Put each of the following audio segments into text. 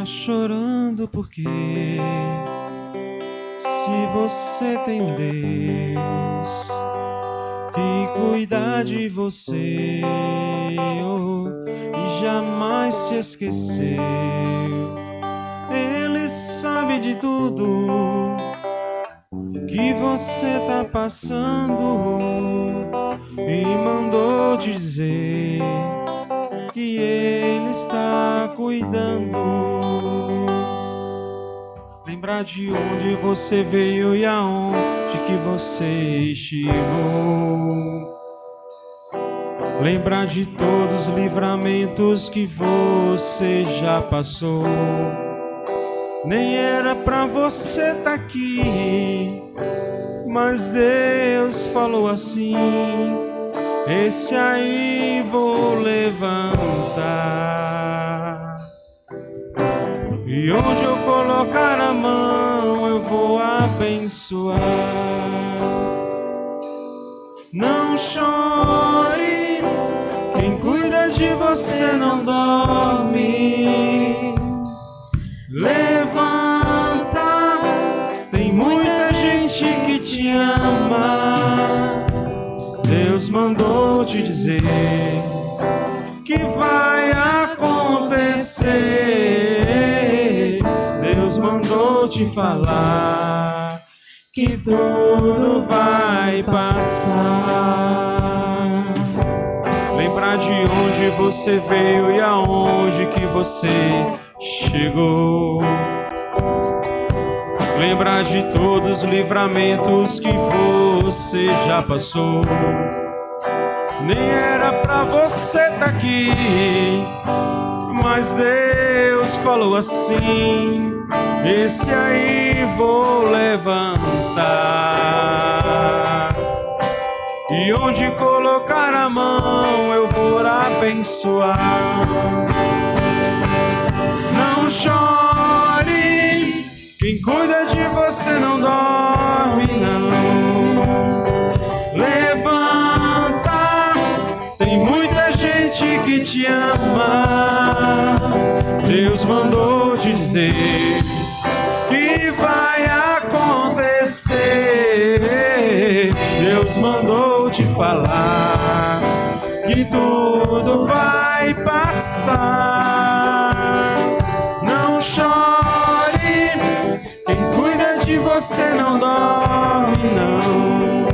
chorando porque se você tem um Deus que cuida de você e jamais te esqueceu, Ele sabe de tudo que você tá passando e mandou te dizer que Ele está cuidando. Lembrar de onde você veio e aonde que você chegou. Lembrar de todos os livramentos que você já passou. Nem era pra você tá aqui, mas Deus falou assim: esse aí vou levantar. E onde eu colocar a mão eu vou abençoar. Não chore, quem cuida de você não dorme. Levanta, tem muita gente que te ama. Deus mandou te dizer que vai acontecer. Deus mandou te falar que tudo vai passar. Lembrar de onde você veio e aonde que você chegou. Lembrar de todos os livramentos que você já passou. Nem era pra você tá aqui, mas Deus falou assim: esse aí vou levantar. E onde colocar a mão eu vou abençoar. Não chore, quem cuida de você não dorme, não. Levanta, tem muita gente que te ama. Deus mandou te dizer que vai acontecer. Deus mandou te falar que tudo vai passar. Não chore, quem cuida de você não dorme, não.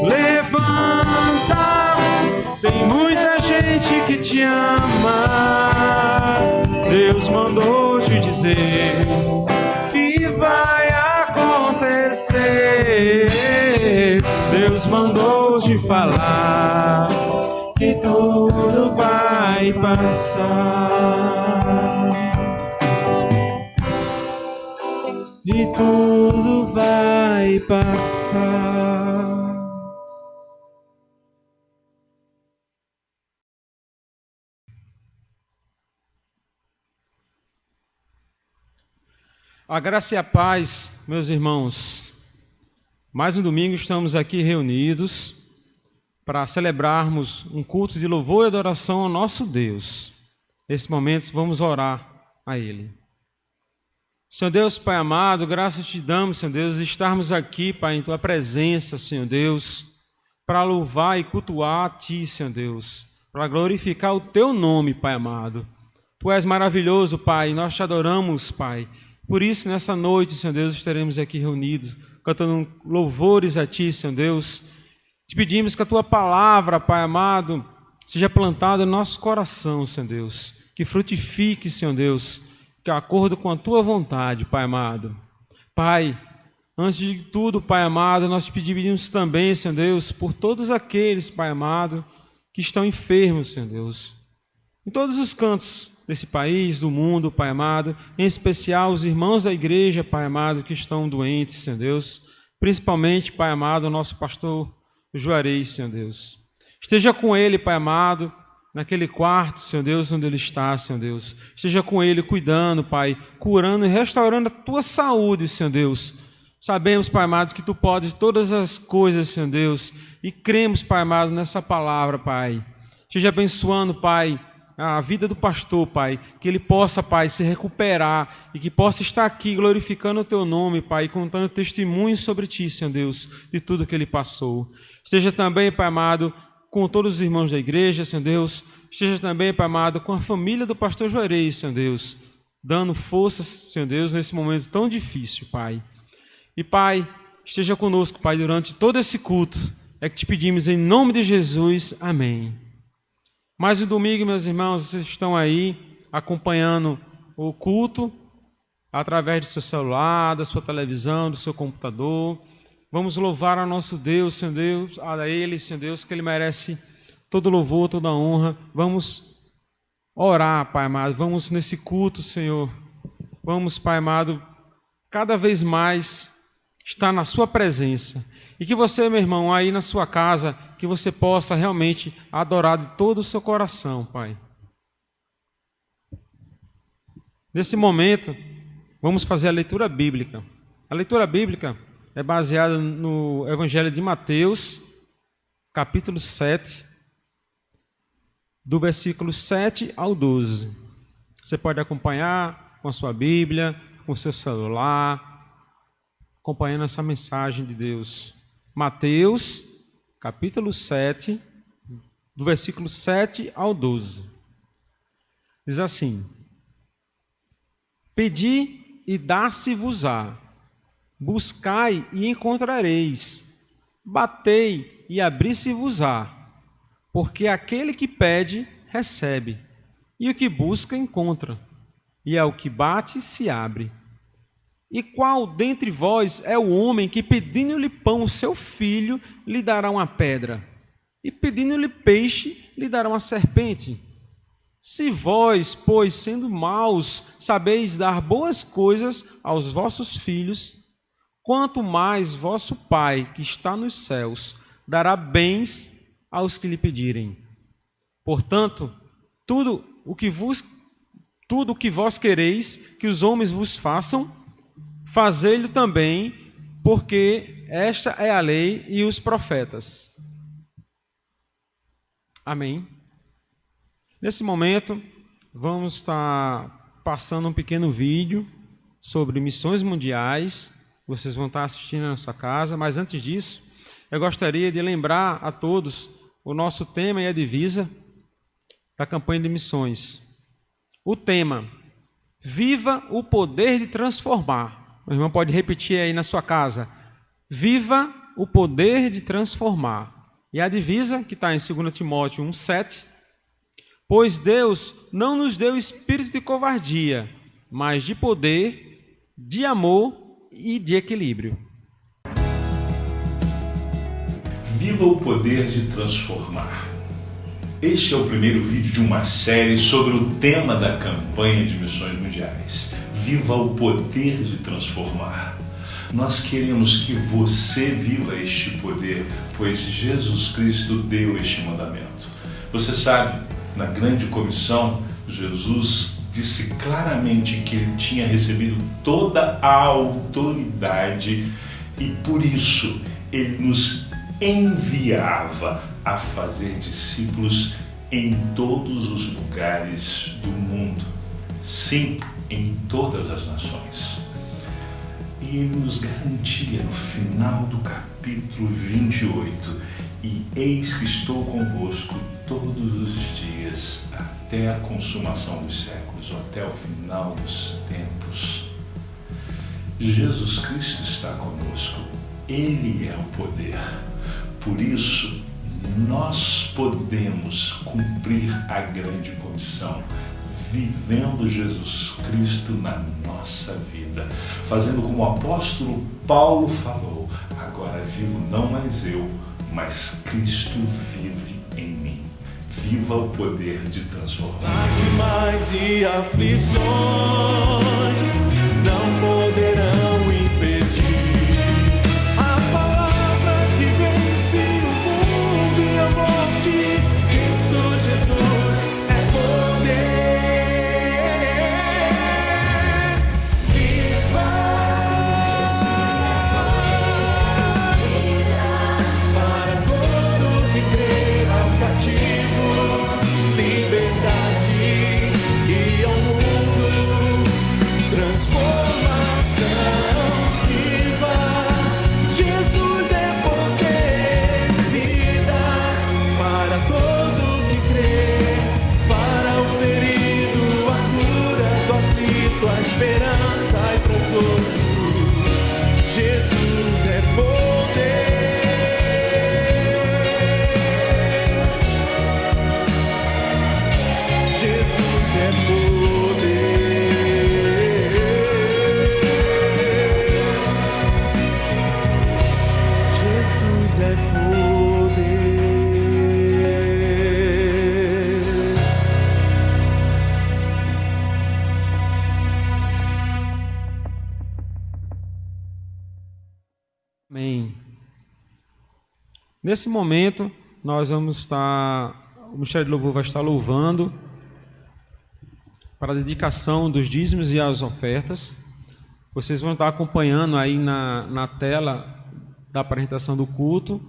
Levanta, tem muita gente que te ama. Deus mandou te dizer que vai acontecer. Deus mandou te falar que tudo vai passar. E tudo vai passar. A graça e a paz, meus irmãos. Mais um domingo estamos aqui reunidos para celebrarmos um culto de louvor e adoração ao nosso Deus. Nesse momento vamos orar a Ele. Senhor Deus, Pai amado, graças te damos, Senhor Deus, de estarmos aqui, Pai, em Tua presença, Senhor Deus, para louvar e cultuar a Ti, Senhor Deus, para glorificar o Teu nome, Pai amado. Tu és maravilhoso, Pai, e nós te adoramos, Pai. Por isso, nessa noite, Senhor Deus, estaremos aqui reunidos, cantando louvores a Ti, Senhor Deus. Te pedimos que a Tua palavra, Pai amado, seja plantada no nosso coração, Senhor Deus, que frutifique, Senhor Deus, de acordo com a Tua vontade, Pai amado. Pai, antes de tudo, Pai amado, nós te pedimos também, Senhor Deus, por todos aqueles, Pai amado, que estão enfermos, Senhor Deus, em todos os cantos desse país, do mundo, Pai amado, em especial os irmãos da igreja, Pai amado, que estão doentes, Senhor Deus, principalmente, Pai amado, o nosso pastor Juarez, Senhor Deus. Esteja com ele, Pai amado, naquele quarto, Senhor Deus, onde ele está, Senhor Deus. Esteja com ele, cuidando, Pai, curando e restaurando a Tua saúde, Senhor Deus. Sabemos, Pai amado, que Tu podes todas as coisas, Senhor Deus, e cremos, Pai amado, nessa palavra, Pai. Esteja abençoando, Pai, a vida do pastor, Pai, que ele possa, Pai, se recuperar e que possa estar aqui glorificando o Teu nome, Pai, contando testemunhos sobre Ti, Senhor Deus, de tudo que ele passou. Esteja também, Pai amado, com todos os irmãos da igreja, Senhor Deus. Esteja também, Pai amado, com a família do pastor Juarez, Senhor Deus, dando forças, Senhor Deus, nesse momento tão difícil, Pai. E, Pai, esteja conosco, Pai, durante todo esse culto. É que te pedimos em nome de Jesus. Amém. Mais um domingo, meus irmãos, vocês estão aí acompanhando o culto através do seu celular, da sua televisão, do seu computador. Vamos louvar ao nosso Deus, Senhor Deus, a Ele, Senhor Deus, que Ele merece todo louvor, toda honra. Vamos orar, Pai amado, vamos nesse culto, Senhor. Vamos, Pai amado, cada vez mais estar na sua presença. E que você, meu irmão, aí na sua casa, que você possa realmente adorar de todo o seu coração, Pai. Nesse momento, vamos fazer a leitura bíblica. A leitura bíblica é baseada no Evangelho de Mateus, capítulo 7, do versículo 7 ao 12. Você pode acompanhar com a sua Bíblia, com o seu celular, acompanhando essa mensagem de Deus. Mateus, capítulo 7, do versículo 7 ao 12. Diz assim: Pedi e dar-se-vos-á, buscai e encontrareis, batei e abri-se-vos-á, porque aquele que pede, recebe, e o que busca, encontra, e ao que bate, se abre. E qual dentre vós é o homem que, pedindo-lhe pão o seu filho, lhe dará uma pedra? E pedindo-lhe peixe, lhe dará uma serpente? Se vós, pois, sendo maus, sabeis dar boas coisas aos vossos filhos, quanto mais vosso Pai, que está nos céus, dará bens aos que lhe pedirem. Portanto, tudo o que vós quereis que os homens vos façam, fazei-lo também, porque esta é a lei e os profetas. Amém. Nesse momento, vamos estar passando um pequeno vídeo sobre missões mundiais. Vocês vão estar assistindo na sua casa, mas antes disso, eu gostaria de lembrar a todos o nosso tema e a divisa da campanha de missões. O tema: Viva o poder de transformar. O irmão pode repetir aí na sua casa: Viva o poder de transformar. E a divisa, que está em 2 Timóteo 1,7: Pois Deus não nos deu espírito de covardia, mas de poder, de amor e de equilíbrio. Viva o poder de transformar. Este é o primeiro vídeo de uma série sobre o tema da campanha de missões mundiais. Viva o poder de transformar. Nós queremos que você viva este poder, pois Jesus Cristo deu este mandamento. Você sabe, na grande comissão, Jesus disse claramente que ele tinha recebido toda a autoridade e por isso ele nos enviava a fazer discípulos em todos os lugares do mundo. Sim, em todas as nações. E ele nos garantia no final do capítulo 28: E eis que estou convosco todos os dias, até a consumação dos séculos, ou até o final dos tempos. Jesus Cristo está conosco. Ele é o poder. Por isso, nós podemos cumprir a grande comissão, vivendo Jesus Cristo na nossa vida, fazendo como o apóstolo Paulo falou: agora vivo não mais eu, mas Cristo vive em mim. Viva o poder de transformar. Lágrimas e aflições não poderão impedir a palavra que vence o mundo e a morte. Cristo Jesus é poder. Viva para todo que crê ao cativo, liberdade. Nesse momento, nós vamos estar, o Ministério de Louvor vai estar louvando para a dedicação dos dízimos e as ofertas. Vocês vão estar acompanhando aí na tela da apresentação do culto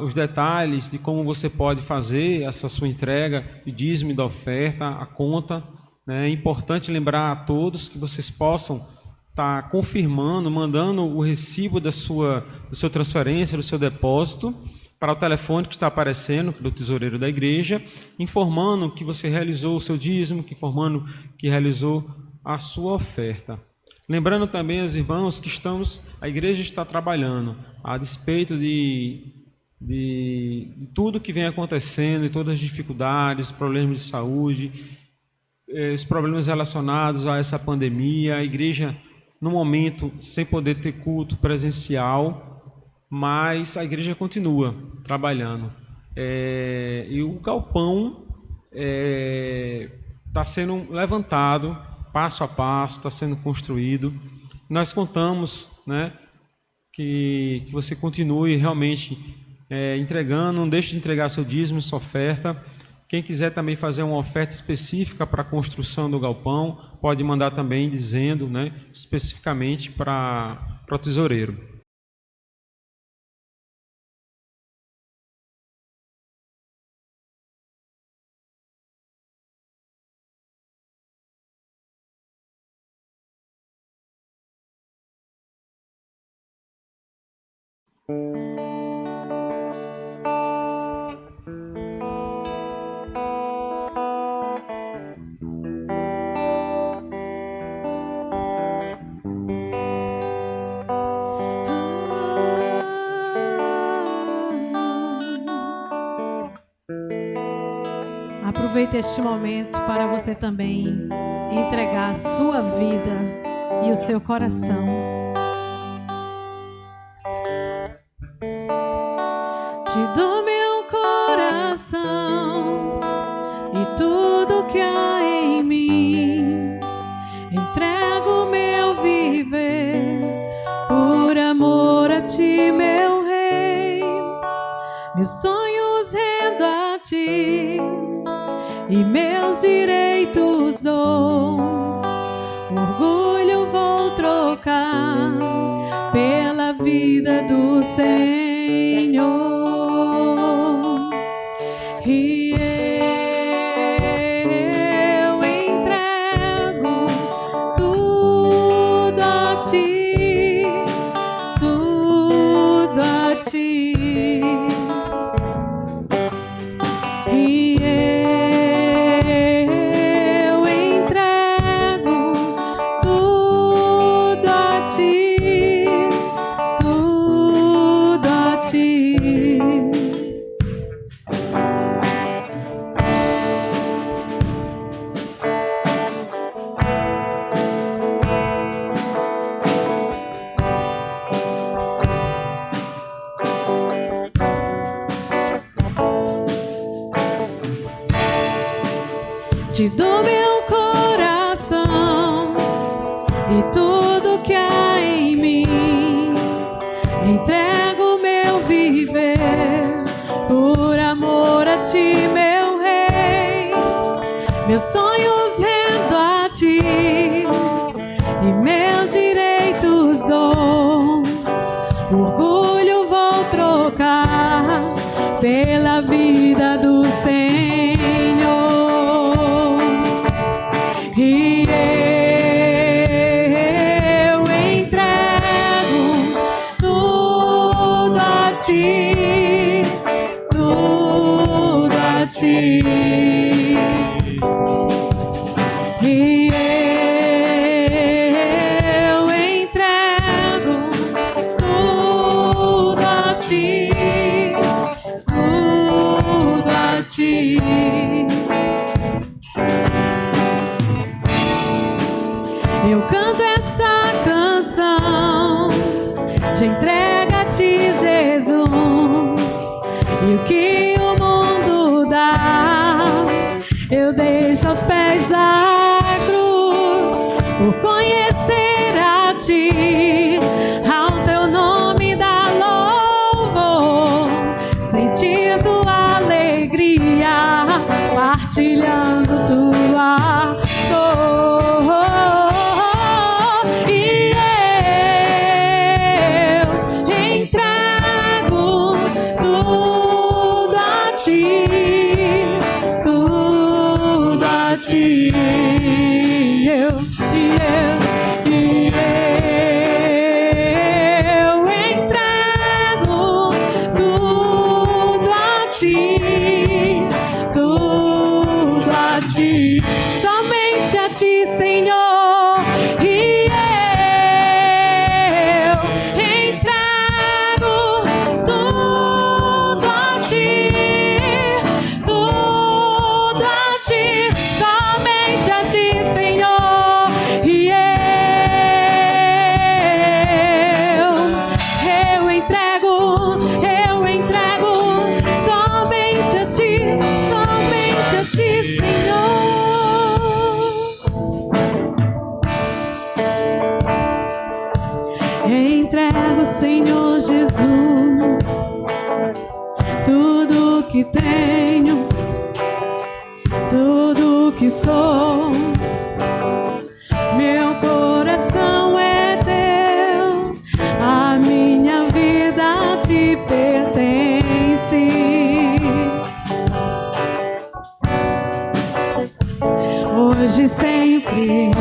os detalhes de como você pode fazer essa sua entrega de dízimo e da oferta, a conta. É importante lembrar a todos que vocês possam estar confirmando, mandando o recibo da sua transferência, do seu depósito, para o telefone que está aparecendo, do tesoureiro da igreja, informando que você realizou o seu dízimo, informando que realizou a sua oferta. Lembrando também aos irmãos que a igreja está trabalhando, a despeito de tudo que vem acontecendo, de todas as dificuldades, problemas de saúde, os problemas relacionados a essa pandemia, a igreja, no momento, sem poder ter culto presencial, mas a igreja continua trabalhando. E o galpão está sendo levantado, passo a passo, está sendo construído. Nós contamos, né, que você continue realmente entregando, não deixe de entregar seu dízimo, sua oferta. Quem quiser também fazer uma oferta específica para a construção do galpão, pode mandar também dizendo, né, especificamente para o tesoureiro. Aproveite este momento para você também entregar a sua vida e o seu coração. Te dou meu coração e tudo que há em mim. Entrego meu viver por amor a ti, meu rei. Meus sonhos rendo a ti e meus direitos dou. Orgulho vou trocar pela vida do Senhor. E eu entrego tudo a ti, tudo a ti. E eu entrego tudo a ti, tudo a ti. Te dou meu coração e tudo que há em mim. Entrego meu viver por amor a ti, meu rei. Meus sonhos rendo a ti e meus direitos dou. Orgulho vou trocar pela vida do Senhor. E eu entrego tudo a ti, tudo a ti. E eu entrego tudo a ti, tudo a ti. Eu canto esta canção de entrega a ti, Jesus, e o que o mundo dá eu deixo aos pés da cruz, por conhecer a ti, ao teu nome dá louvor. partilhando tua dor. E eu entrego tudo a ti, tudo a ti. Eu entrego tudo a ti, tudo a ti, somente a ti, Senhor. E eu entrego tudo a ti, tudo a ti, somente a ti, Senhor. E eu entrego somente a ti, Senhor. Entrego, Senhor Jesus, tudo que tenho, tudo que sou. Meu coração é teu, a minha vida te pertence. Hoje e sempre,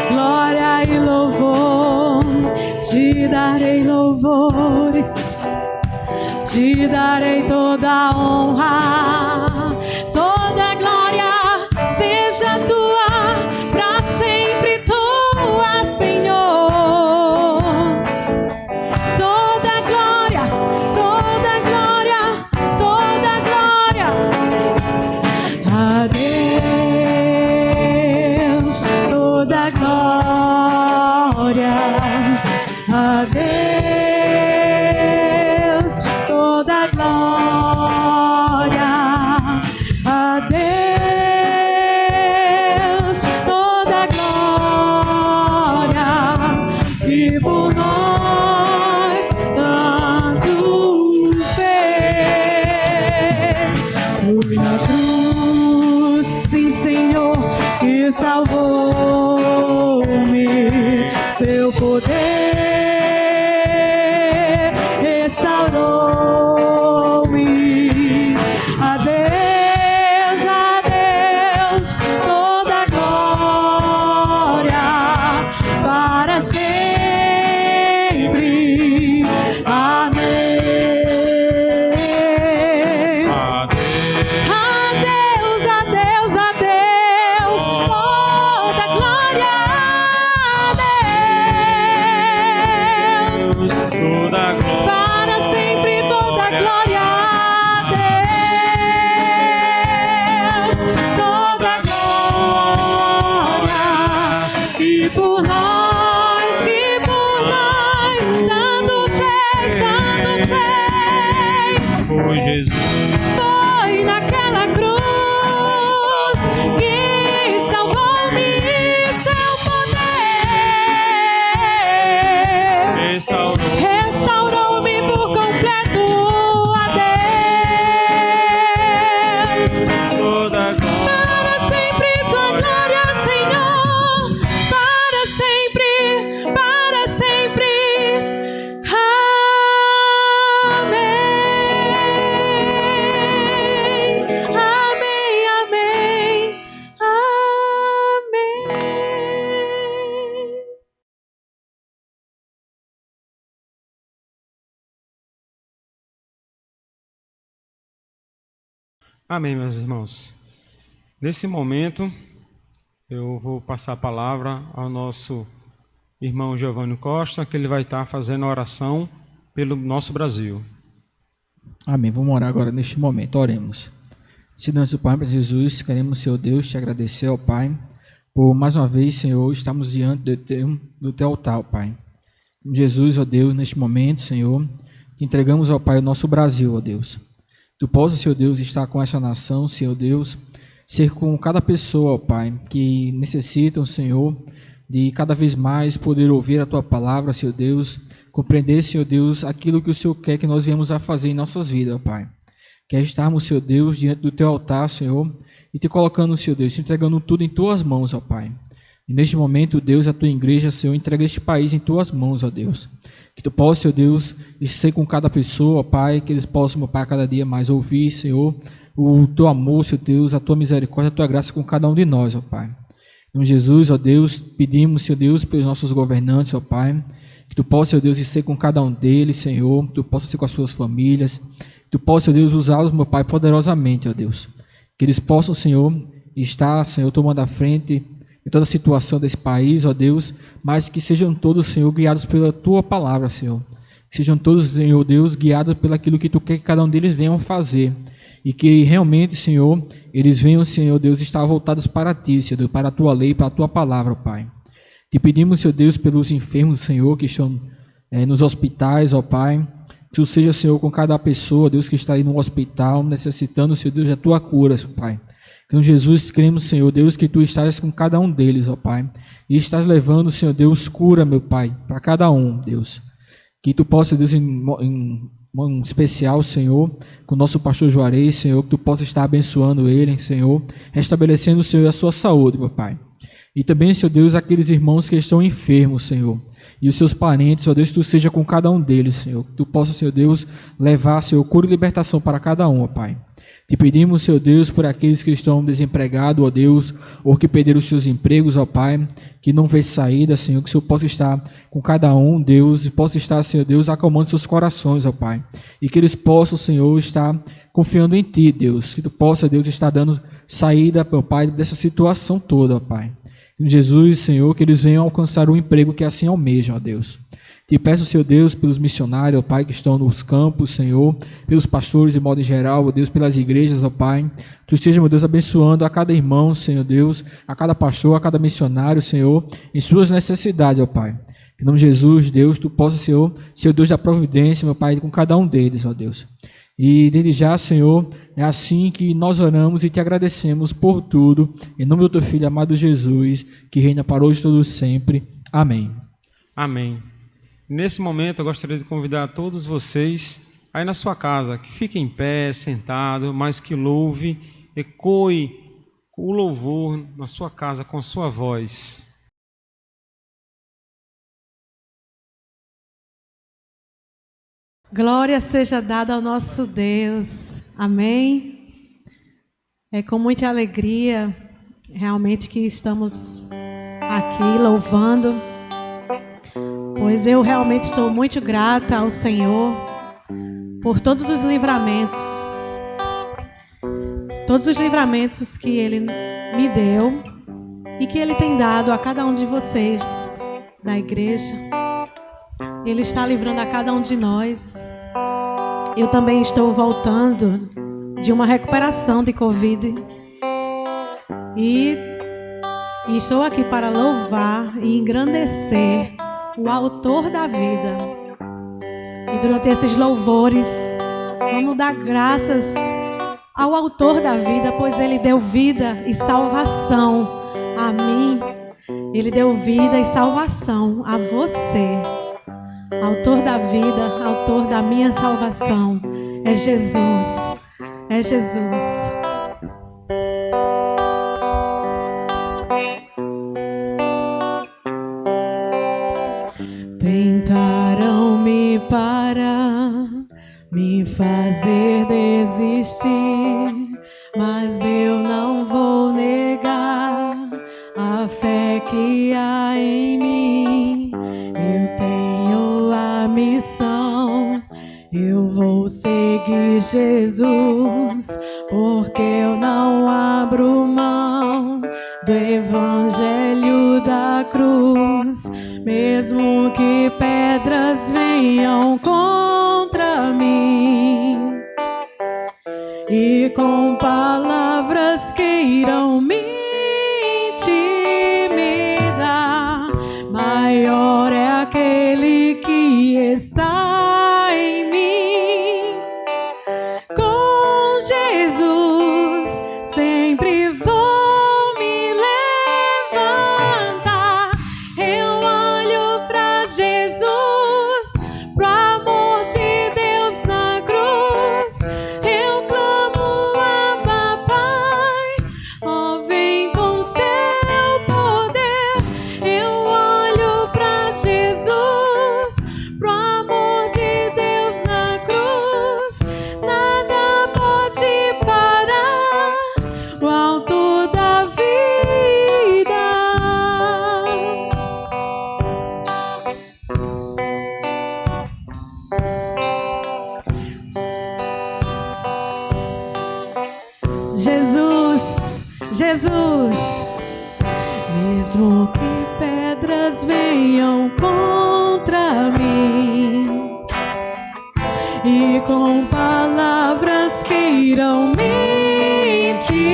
glória e louvor, te darei louvores, te darei toda a honra, toda a glória seja tua, pra sempre tua, Senhor. Toda a glória, toda a glória, toda a glória a Deus, toda a glória a Deus, toda a glória a Deus, toda a glória que por nós tanto fez. Foi na cruz, sim, Senhor, que salvou-me. Seu poder restaurou-me. A Deus, toda a glória para sempre. Amém. A Deus, toda a glória a Deus. Toda a glória. Para sempre toda a glória a Deus, toda a glória que por nós, tanto fez, Foi Jesus. foi naquela cruz que salvou-me. Seu poder restaurou-me por completo. A Deus, Toda a glória. para sempre tua glória, Senhor, para sempre, para sempre. Amém, amém, amém, amém. Amém, meus irmãos. Nesse momento, eu vou passar a palavra ao nosso irmão Giovanni Costa, que ele vai estar fazendo a oração pelo nosso Brasil. Amém. Vamos orar agora neste momento. Oremos. Senhor Pai, para Jesus, queremos, Senhor Deus, te agradecer, ó Pai, por mais uma vez, Senhor, estamos diante do teu altar, ó Pai. Jesus, ó Deus, neste momento, Senhor, te entregamos, ó Pai, o nosso Brasil, ó Deus. Tu possa, Senhor Deus, estar com essa nação, Senhor Deus, ser com cada pessoa, ó Pai, que necessitam, Senhor, de cada vez mais poder ouvir a Tua palavra, Senhor Deus, compreender, Senhor Deus, aquilo que o Senhor quer que nós venhamos a fazer em nossas vidas, ó Pai. que é estarmos, Senhor Deus, diante do Teu altar, Senhor, e Te colocando, Senhor Deus, Te entregando tudo em Tuas mãos, ó Pai. E neste momento, Deus, a Tua igreja, Senhor, entrega este país em Tuas mãos, ó Deus. Que Tu possa, Senhor Deus, ser com cada pessoa, ó Pai, que eles possam, ó Pai, cada dia mais ouvir, Senhor, o Teu amor, Senhor Deus, a Tua misericórdia, a Tua graça com cada um de nós, ó Pai. Em Jesus, ó Deus, pedimos, Senhor Deus, pelos nossos governantes, ó Pai, que Tu possa, Senhor Deus, ser com cada um deles, Senhor, que Tu possa ser com as suas famílias, que Tu possa, Senhor Deus, usá-los, meu Pai, poderosamente, ó Deus. Que eles possam, Senhor, estar, Senhor, tomando a frente em toda a situação desse país, ó Deus, mas que sejam todos, Senhor, guiados pela Tua palavra, Senhor. Que sejam todos, Senhor Deus, guiados pelo aquilo que Tu quer que cada um deles venham fazer. E que realmente, Senhor, eles venham, Senhor Deus, estar voltados para Ti, Senhor Deus, para a Tua lei, para a Tua palavra, Pai. Te pedimos, Senhor Deus, pelos enfermos, Senhor, que estão nos hospitais, ó Pai. Que Tu seja, Senhor, com cada pessoa, Deus, que está aí no hospital, necessitando, Senhor Deus, da Tua cura, Pai. Então, Jesus, cremos, Senhor Deus, que Tu estás com cada um deles, ó Pai. E estás levando, Senhor Deus, cura, meu Pai, para cada um, Deus. Que Tu possa, Deus, em especial, Senhor, com o nosso pastor Juarez, Senhor, que Tu possa estar abençoando ele, Senhor, restabelecendo, Senhor, a sua saúde, meu Pai. E também, Senhor Deus, aqueles irmãos que estão enfermos, Senhor, e os seus parentes, Senhor Deus, que Tu seja com cada um deles, Senhor, que Tu possa, Senhor Deus, levar, Senhor, cura e libertação para cada um, ó Pai. Te pedimos, Senhor Deus, por aqueles que estão desempregados, ó Deus, ou que perderam os seus empregos, ó Pai, que não vê saída, Senhor, que o Senhor possa estar com cada um, Deus, e possa estar, Senhor Deus, acalmando seus corações, ó Pai, e que eles possam, Senhor, estar confiando em Ti, Deus, que Tu possa, Deus, estar dando saída, meu Pai, dessa situação toda, ó Pai. Em Jesus, Senhor, que eles venham alcançar o emprego que assim almejam, ó Deus. Te peço, Senhor Deus, pelos missionários, ó Pai, que estão nos campos, Senhor, pelos pastores de modo geral, ó Deus, pelas igrejas, ó Pai. Tu esteja, meu Deus, abençoando a cada irmão, Senhor Deus, a cada pastor, a cada missionário, Senhor, em suas necessidades, ó Pai. Em nome de Jesus, Deus, Tu possa, Senhor, ser o Deus da providência, meu Pai, com cada um deles, ó Deus. E desde já, Senhor, é assim que nós oramos e Te agradecemos por tudo, em nome do Teu Filho amado Jesus, que reina para hoje e todos sempre. Amém. Amém. Nesse momento, eu gostaria de convidar todos vocês aí na sua casa, que fiquem em pé, sentado, mas que louve, ecoe o louvor na sua casa com a sua voz. Glória seja dada ao nosso Deus. Amém. É com muita alegria, realmente, que estamos aqui louvando, pois eu realmente estou muito grata ao Senhor por todos os livramentos que Ele me deu e que Ele tem dado a cada um de vocês da igreja. Ele está livrando a cada um de nós. Eu também estou voltando de uma recuperação de Covid e estou aqui para louvar e engrandecer o autor da vida. E durante esses louvores, vamos dar graças ao autor da vida, pois Ele deu vida e salvação a mim. Ele deu vida e salvação a você. Autor da vida, autor da minha salvação é Jesus. É Jesus. Tentaram me parar, me fazer desistir, mas eu não vou negar a fé que há em mim. Eu tenho a missão, eu vou seguir Jesus, porque eu não abro mão do evangelho da cruz. Mesmo que pedras venham contra mim e com palavras queiram me intimidar, maior é aquele que está em mim. Com Jesus sempre vou me levantar. Eu olho pra Jesus, pro amor de Deus na cruz. Eu clamo Jesus, Jesus. Mesmo que pedras venham contra mim e com palavras queiram me intimidar,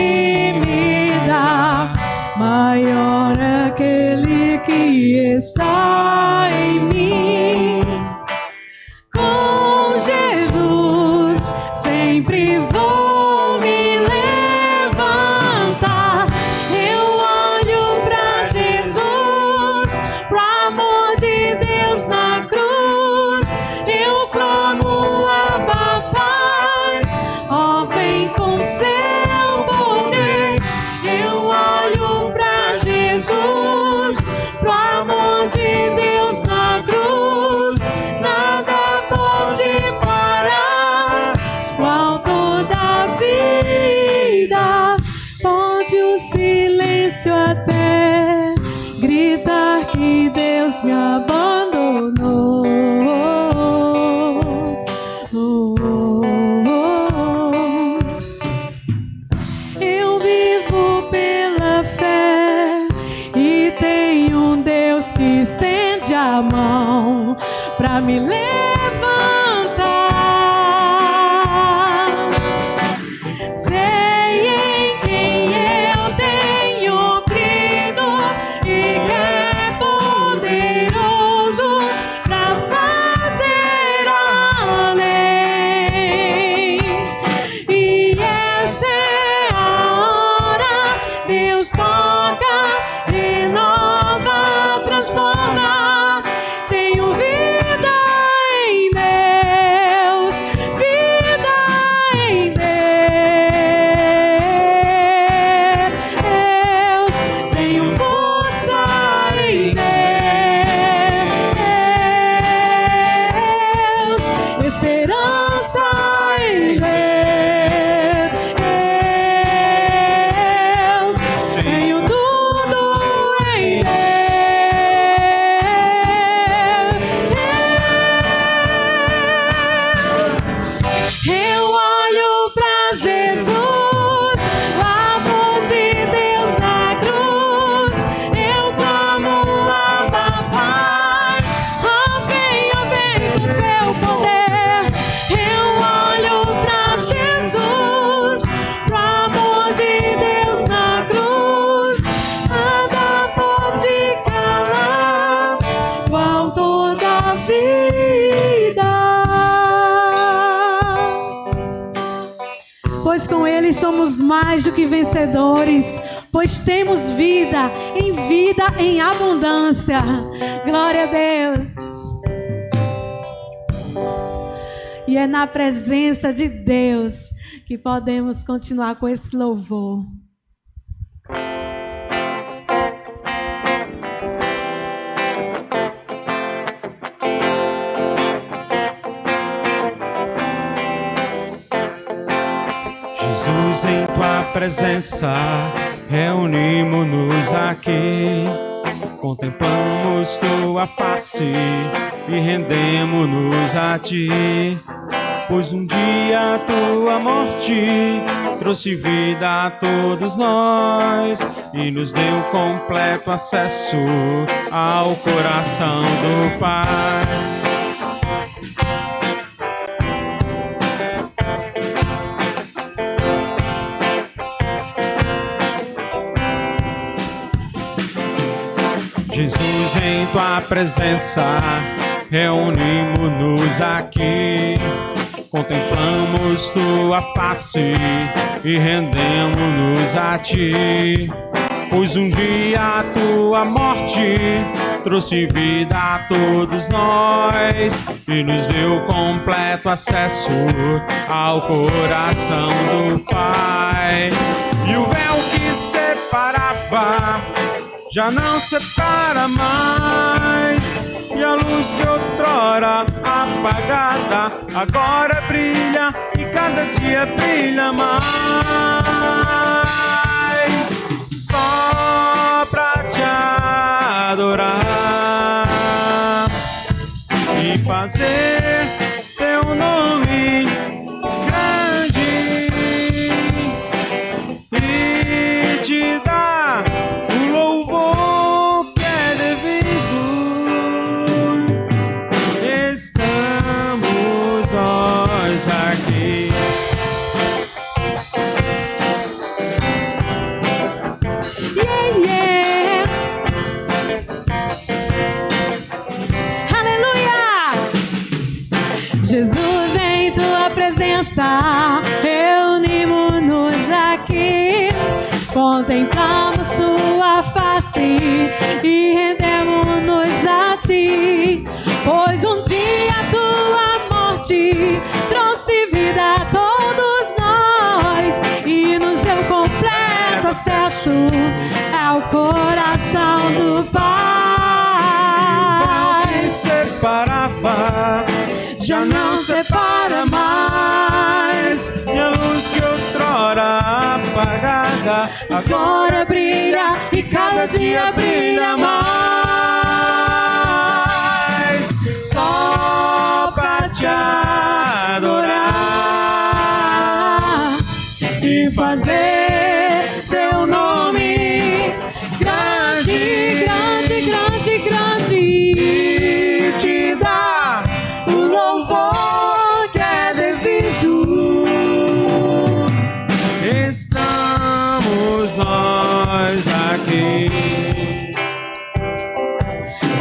maior é aquele que está em mim. Com Jesus sempre vou me levantar. Eu olho pra Jesus, pro amor de Deus na cruz. Eu clamo Abba Pai, ó vem com seu poder. Eu olho pra Jesus, pro amor de Deus na cruz. Nada pode parar o autor da vida. Pode o silêncio até gritar que Deus me abandonou. Eu vivo pela fé e tenho um Deus que estende a mão pra me levantar. Sei em quem eu tenho crido e que é poderoso pra fazer além. E essa é a hora, Deus toca, renova, transforma. Tenho vida em Deus, vida em Deus. Tenho força em Deus, esperança em Deus. Tenho tudo em Deus. Eu olho pra Jesus, o amor de Deus na cruz. Eu clamo Abba Pai, ó vem com seu poder. Eu olho pra Jesus, pro amor de Deus na cruz. Nada pode calar o autor da vida. Pois com Ele somos mais do que vencedores, pois temos vida em abundância. Glória a Deus. E é na presença de Deus que podemos continuar com esse louvor. Jesus, em tua presença, reunimos-nos aqui. Contemplamos tua face e rendemos-nos a ti. Pois um dia a tua morte trouxe vida a todos nós e nos deu completo acesso ao coração do Pai. Jesus, em tua presença, reunimos-nos aqui. Contemplamos tua face e rendemos-nos a ti. Pois um dia a tua morte trouxe vida a todos nós e nos deu completo acesso ao coração do Pai. E o véu que separava já não separa mais, e a luz que outrora apagada agora brilha e cada dia brilha mais. Só pra te adorar e fazer teu nome grande, promessa, reunimos-nos aqui, contemplamos tua face e rendemos-nos a ti, pois um dia tua morte trouxe vida a todos nós e nos deu completo acesso ao coração do Pai. Que separava Já não separa mais, e a luz que outrora apagada agora brilha e cada dia brilha mais. só pra te adorar E fazer teu nome grande, grande, grande, grande, e te dar o louvor que é devido. estamos nós aqui.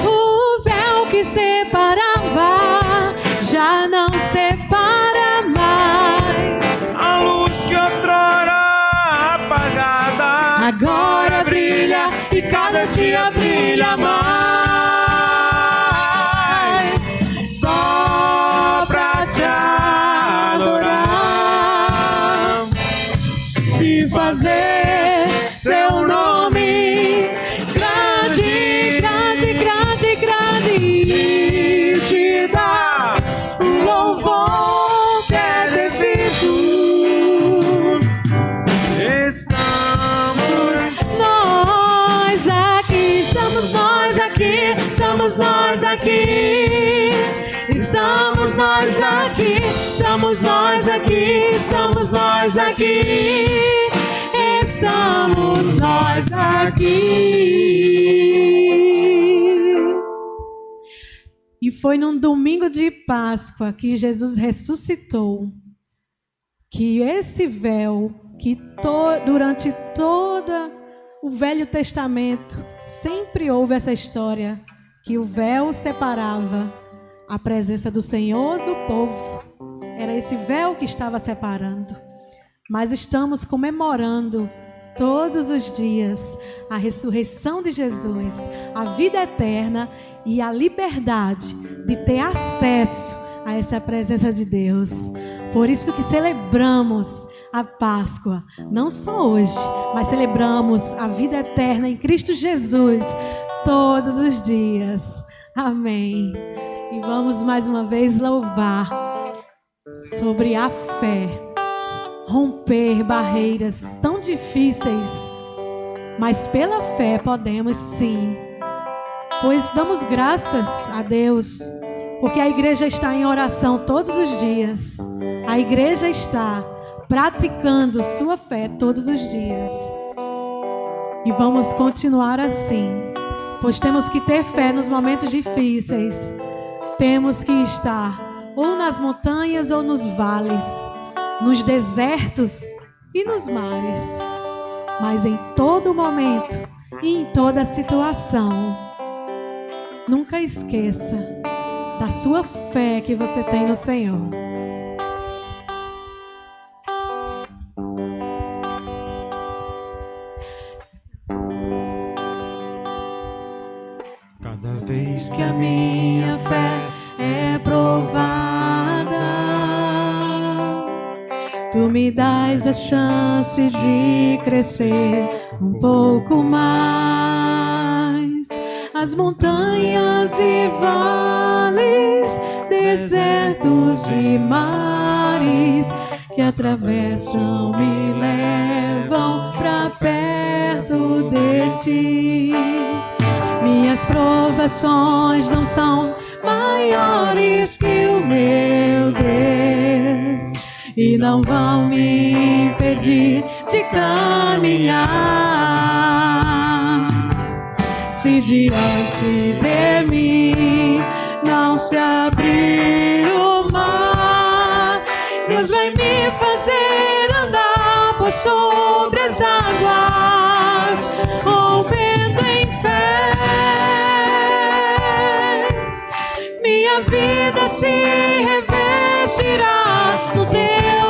O véu que separava já não separa mais. A luz que outrora apagada Agora brilha e cada dia brilha mais. só pra te adorar E fazer seu nome grande, grande, grande, grande, e te dar o louvor que é devido. estamos Nós aqui, estamos nós aqui, estamos nós aqui, estamos nós aqui, estamos nós aqui, estamos nós aqui, estamos nós aqui. E foi num domingo de Páscoa que Jesus ressuscitou, que esse véu que durante todo o Velho Testamento sempre houve essa história, que o véu separava a presença do Senhor do povo. Era esse véu que estava separando. Mas estamos comemorando todos os dias a ressurreição de Jesus, a vida eterna e a liberdade de ter acesso a essa presença de Deus. Por isso que celebramos a Páscoa, não só hoje, mas celebramos a vida eterna em Cristo Jesus todos os dias. Amém. E vamos mais uma vez louvar sobre a fé, romper barreiras tão difíceis, mas pela fé podemos sim, pois damos graças a Deus, porque a igreja está em oração todos os dias, a igreja está praticando sua fé todos os dias, e vamos continuar assim, pois temos que ter fé nos momentos difíceis, temos que estar ou nas montanhas ou nos vales, nos desertos e nos mares, mas em todo momento e em toda situação, nunca esqueça da sua fé que você tem no Senhor. cada vez Que a minha fé é provada, tu me dás a chance de crescer um pouco mais. As montanhas e vales, desertos e mares que atravessam me levam pra perto de ti. Minhas provações não são maiores que o meu Deus e não vão me impedir de caminhar. Se diante de mim não se abrir o mar, Deus vai me fazer andar por sobre as águas, rompendo em fé. Minha vida se revestirá no teu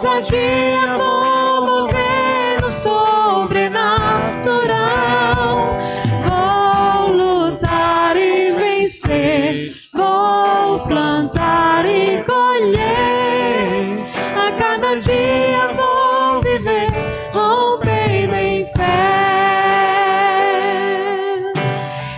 ousadia vou mover no sobrenatural. Vou lutar e vencer, vou plantar e colher. A cada dia vou viver rompendo em fé.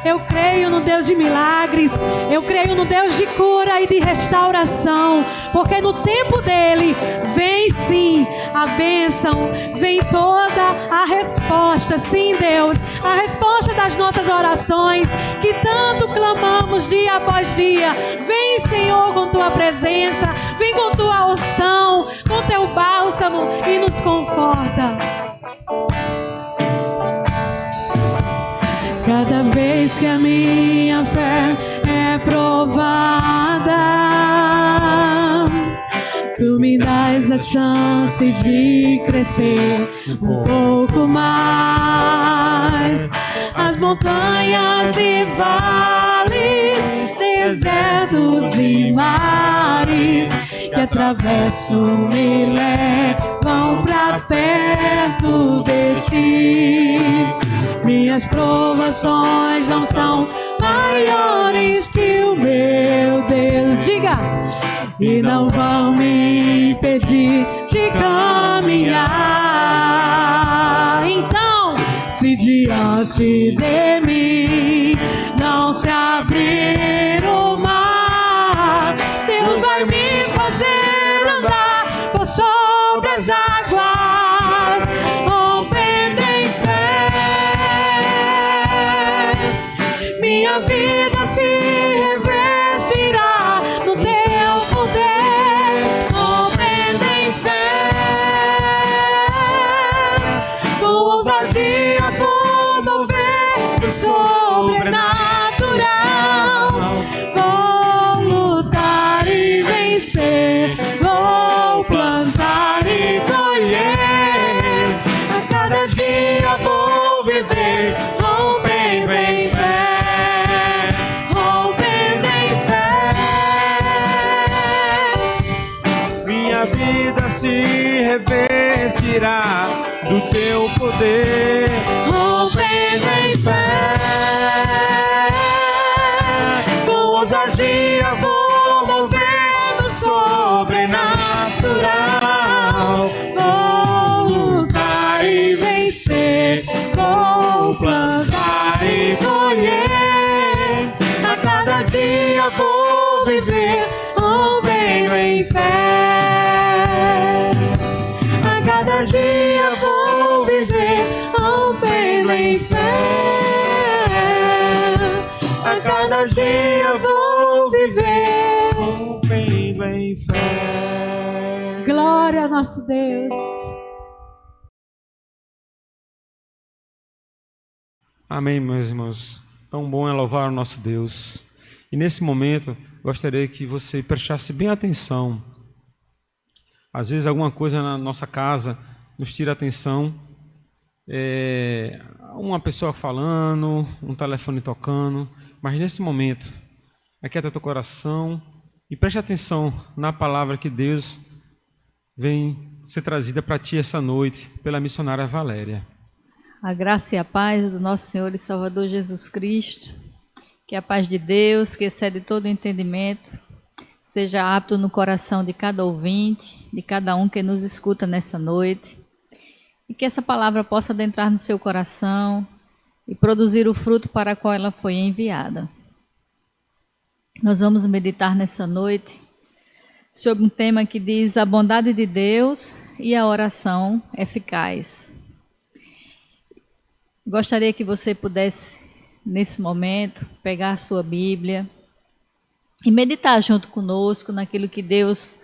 Eu creio no Deus de milagres, eu creio no Deus de cura e de restauração, porque no tempo dele vem sim a bênção, vem toda a resposta. Sim, Deus, a resposta das nossas orações que tanto clamamos dia após dia. Vem, Senhor, com tua presença, vem com tua unção, com teu bálsamo e nos conforta. Cada vez que a minha fé é provada, tu me dás a chance de crescer um pouco mais. As montanhas e vales, desertos e mares que atravesso me levam pra perto de ti. Minhas provações não são maiores que o meu Deus, diga, e não vão me impedir de caminhar. Então, se diante de mim não se abrir o mar, Deus vai me fazer andar por sobre as águas, rompendo em fé. Minha vida se revestirá no teu poder, rompendo em fé. Com ousadia vou mover o sobrenatural. Vou lutar e vencer, vou plantar e colher. A cada dia vou viver rompendo em fé, rompendo em fé. Minha vida se revestirá do teu poder, Rompendo em fé. Com ousadia vou mover no sobrenatural. Vou lutar e vencer, vou plantar e colher. A cada dia vou viver rompendo em fé. A cada dia vou viver rompendo em fé. A cada dia vou viver rompendo em fé. glória a nosso Deus. Amém, meus irmãos. Tão bom é louvar o nosso Deus. E nesse momento, gostaria que você prestasse bem atenção. Às vezes alguma coisa na nossa casa nos tira a atenção. Uma pessoa falando, um telefone tocando. Mas nesse momento, aquieta teu coração e preste atenção na palavra que Deus vem ser trazida para ti essa noite pela missionária Valéria. A graça e a paz do nosso Senhor e Salvador Jesus Cristo, que a paz de Deus, que excede todo entendimento, seja apto no coração de cada ouvinte, de cada um que nos escuta nessa noite, e que essa palavra possa adentrar no seu coração e produzir o fruto para o qual ela foi enviada. Nós vamos meditar nessa noite sobre um tema que diz a bondade de Deus e a oração eficaz. Gostaria que você pudesse, nesse momento, pegar a sua Bíblia e meditar junto conosco naquilo que Deus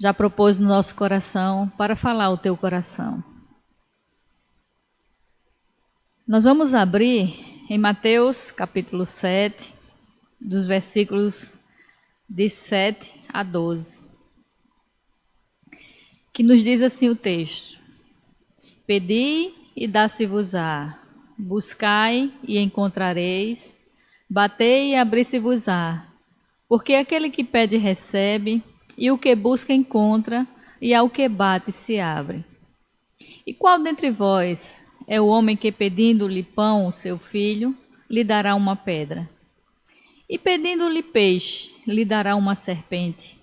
já propôs no nosso coração para falar ao teu coração. Nós vamos abrir em Mateus capítulo 7, dos versículos de 7 a 12, que nos diz assim o texto: Pedi e dá-se-vos-á, buscai e encontrareis, batei e abri-se-vos-á, porque aquele que pede recebe, e o que busca encontra, e ao que bate se abre. E qual dentre vós é o homem que, pedindo-lhe pão, o seu filho, lhe dará uma pedra? E pedindo-lhe peixe, lhe dará uma serpente?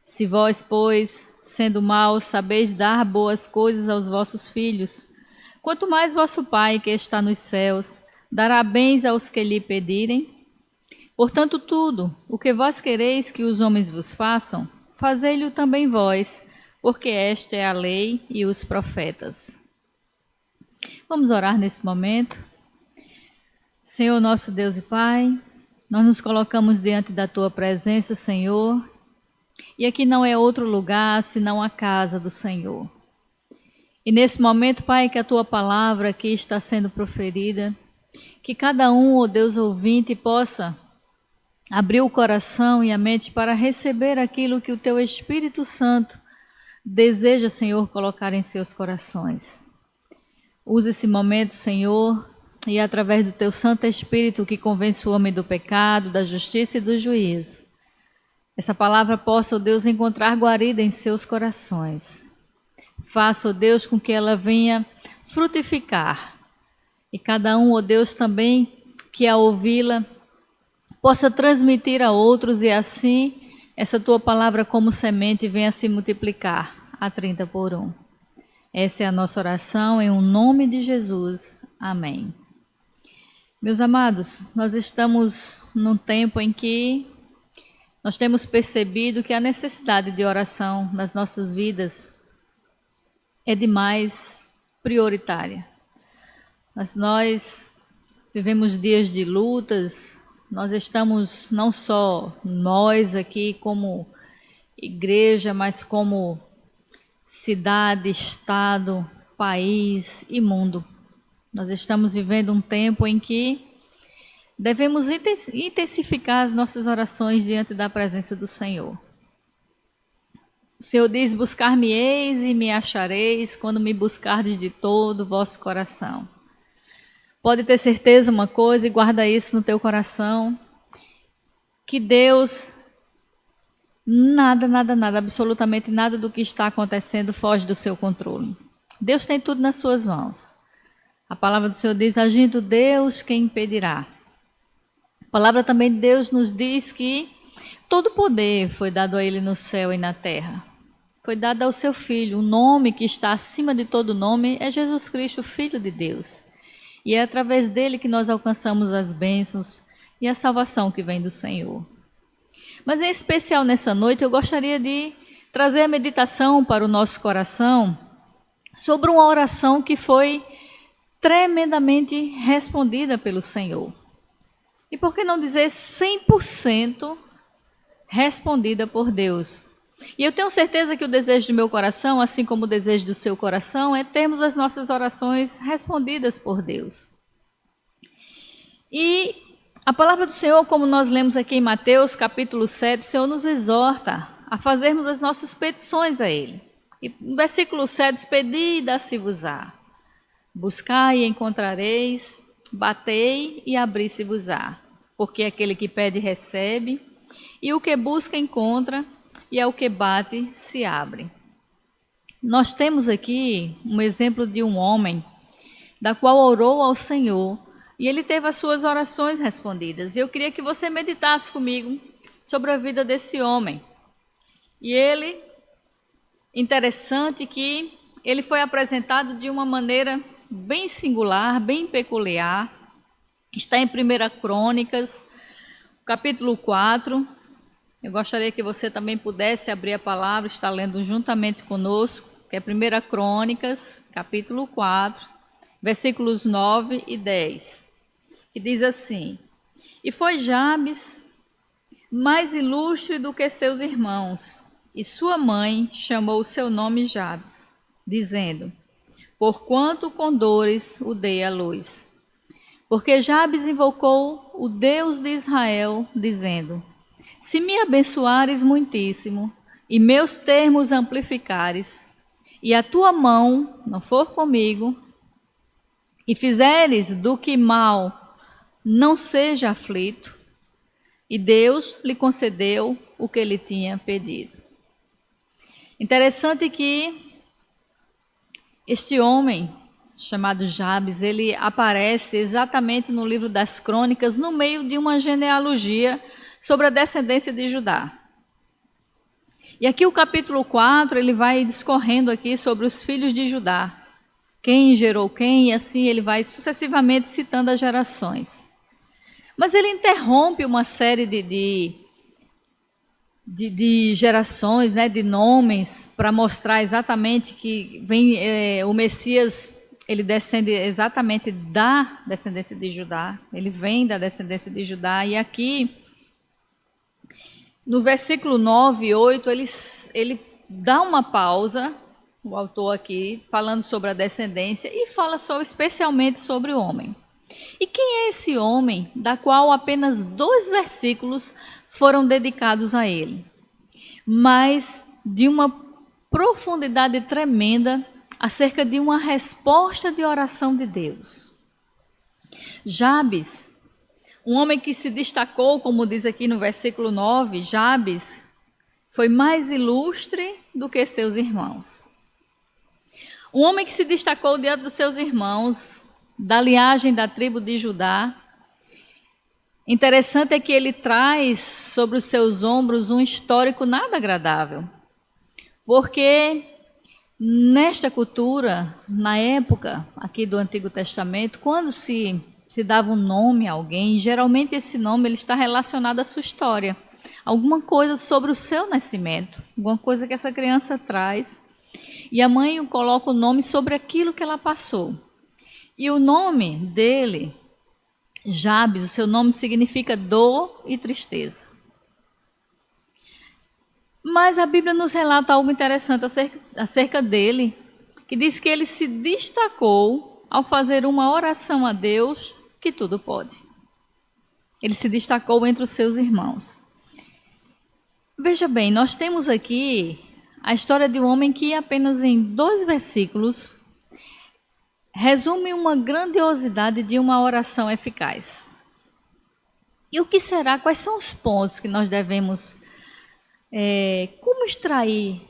Se vós, pois, sendo maus, sabeis dar boas coisas aos vossos filhos, quanto mais vosso Pai, que está nos céus, dará bens aos que lhe pedirem? Portanto, tudo o que vós quereis que os homens vos façam, fazei-lhe também vós, porque esta é a lei e os profetas. Vamos orar nesse momento. Senhor, nosso Deus e Pai, nós nos colocamos diante da Tua presença, Senhor, e aqui não é outro lugar senão a casa do Senhor. E nesse momento, Pai, que a Tua palavra aqui está sendo proferida, que cada um, ó Deus ouvinte, possa abrir o coração e a mente para receber aquilo que o Teu Espírito Santo deseja, Senhor, colocar em seus corações. Use esse momento, Senhor, e através do Teu Santo Espírito que convence o homem do pecado, da justiça e do juízo, essa palavra possa, ó Deus, encontrar guarida em seus corações. Faça, ó Deus, com que ela venha frutificar. E cada um, ó Deus, também que a ouvi-la possa transmitir a outros e assim essa Tua palavra como semente venha se multiplicar a 30 por 1. Essa é a nossa oração em nome de Jesus. Amém. Meus amados, nós estamos num tempo em que nós temos percebido que a necessidade de oração nas nossas vidas é demais prioritária. Mas nós vivemos dias de lutas, nós estamos, não só nós aqui como igreja, mas como cidade, estado, país e mundo. Nós estamos vivendo um tempo em que devemos intensificar as nossas orações diante da presença do Senhor. O Senhor diz: buscar-me-eis e me achareis quando me buscardes de todo o vosso coração. Pode ter certeza uma coisa e guarda isso no teu coração, que Deus, nada, absolutamente nada do que está acontecendo foge do seu controle. Deus tem tudo nas suas mãos. A palavra do Senhor diz: agindo Deus, quem impedirá? A palavra também de Deus nos diz que todo poder foi dado a Ele no céu e na terra. Foi dado ao seu Filho. O nome que está acima de todo nome é Jesus Cristo, Filho de Deus. E é através dele que nós alcançamos as bênçãos e a salvação que vem do Senhor. Mas em especial nessa noite eu gostaria de trazer a meditação para o nosso coração sobre uma oração que foi tremendamente respondida pelo Senhor. E por que não dizer 100% respondida por Deus? E eu tenho certeza que o desejo do meu coração, assim como o desejo do seu coração, é termos as nossas orações respondidas por Deus. E a palavra do Senhor, como nós lemos aqui em Mateus capítulo 7, o Senhor nos exorta a fazermos as nossas petições a Ele. E no versículo 7 diz: pedi e dá-se-vos-á, buscai e encontrareis, batei e abri-se-vos-á, porque aquele que pede recebe, e o que busca encontra, e ao que bate se abre. Nós temos aqui um exemplo de um homem da qual orou ao Senhor e ele teve as suas orações respondidas. E eu queria que você meditasse comigo sobre a vida desse homem. E ele, interessante que ele foi apresentado de uma maneira bem singular, bem peculiar. Está em 1 Crônicas, capítulo 4. Eu gostaria que você também pudesse abrir a palavra, estar lendo juntamente conosco, que é 1 Crônicas, capítulo 4, versículos 9 e 10, que diz assim: e foi Jabes mais ilustre do que seus irmãos, e sua mãe chamou o seu nome Jabes, dizendo: porquanto com dores o dei à luz. Porque Jabes invocou o Deus de Israel, dizendo: se me abençoares muitíssimo, e meus termos amplificares, e a tua mão não for comigo, e fizeres do que mal não seja aflito, e Deus lhe concedeu o que ele tinha pedido. Interessante que este homem, chamado Jabes, ele aparece exatamente no livro das Crônicas, no meio de uma genealogia sobre a descendência de Judá. E aqui o capítulo 4, ele vai discorrendo aqui sobre os filhos de Judá. Quem gerou quem, e assim ele vai sucessivamente citando as gerações. Mas ele interrompe uma série de gerações, né, de nomes, para mostrar exatamente que vem o Messias, ele descende exatamente da descendência de Judá, ele vem da descendência de Judá, e aqui, no versículo 9 e 8, ele dá uma pausa, o autor aqui, falando sobre a descendência, e fala especialmente sobre o homem. E quem é esse homem, da qual apenas 2 versículos foram dedicados a ele, mas de uma profundidade tremenda acerca de uma resposta de oração de Deus. Jabes, um homem que se destacou, como diz aqui no versículo 9, Jabes foi mais ilustre do que seus irmãos. Um homem que se destacou diante dos seus irmãos, da linhagem da tribo de Judá. Interessante é que ele traz sobre os seus ombros um histórico nada agradável, porque nesta cultura, na época aqui do Antigo Testamento, quando se dava um nome a alguém, geralmente esse nome ele está relacionado à sua história, alguma coisa sobre o seu nascimento, alguma coisa que essa criança traz, e a mãe coloca o nome sobre aquilo que ela passou. E o nome dele, Jabes, o seu nome significa dor e tristeza. Mas a Bíblia nos relata algo interessante acerca dele, que diz que ele se destacou ao fazer uma oração a Deus que tudo pode. Ele se destacou entre os seus irmãos. Veja bem, nós temos aqui a história de um homem que apenas em 2 versículos resume uma grandiosidade de uma oração eficaz. E o que será? Quais são os pontos que nós devemos... como extrair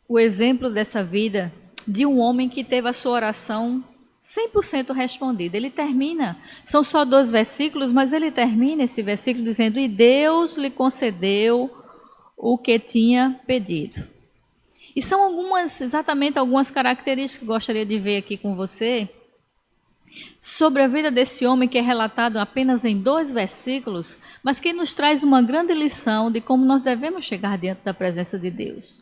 o exemplo dessa vida de um homem que teve a sua oração 100% respondida? Ele termina, são só 2 versículos, mas ele termina esse versículo dizendo: e Deus lhe concedeu o que tinha pedido. E são exatamente algumas características que eu gostaria de ver aqui com você, sobre a vida desse homem que é relatado apenas em 2 versículos, mas que nos traz uma grande lição de como nós devemos chegar diante da presença de Deus.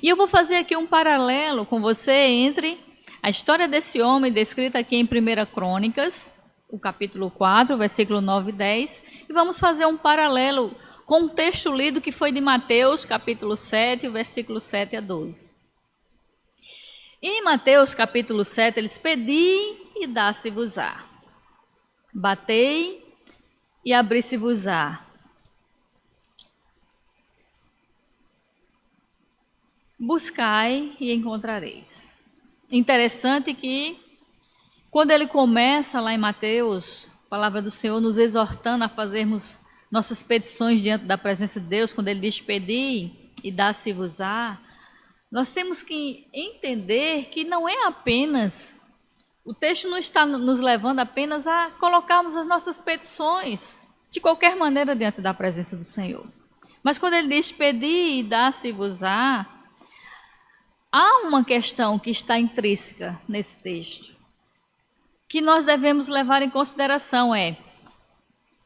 E eu vou fazer aqui um paralelo com você entre a história desse homem, descrita aqui em 1 Crônicas, o capítulo 4, versículo 9 e 10, e vamos fazer um paralelo com um texto lido que foi de Mateus, capítulo 7, versículo 7 a 12. E em Mateus, capítulo 7, eles: pedi e dá-se-vos-á, batei e abri-se-vos-á, buscai e encontrareis. Interessante que, quando ele começa lá em Mateus, a palavra do Senhor nos exortando a fazermos nossas petições diante da presença de Deus, quando ele diz pedi e dá-se-vos-á, nós temos que entender que não é apenas, o texto não está nos levando apenas a colocarmos as nossas petições de qualquer maneira diante da presença do Senhor. Mas quando ele diz pedi e dá-se-vos-á, há uma questão que está intrínseca nesse texto, que nós devemos levar em consideração,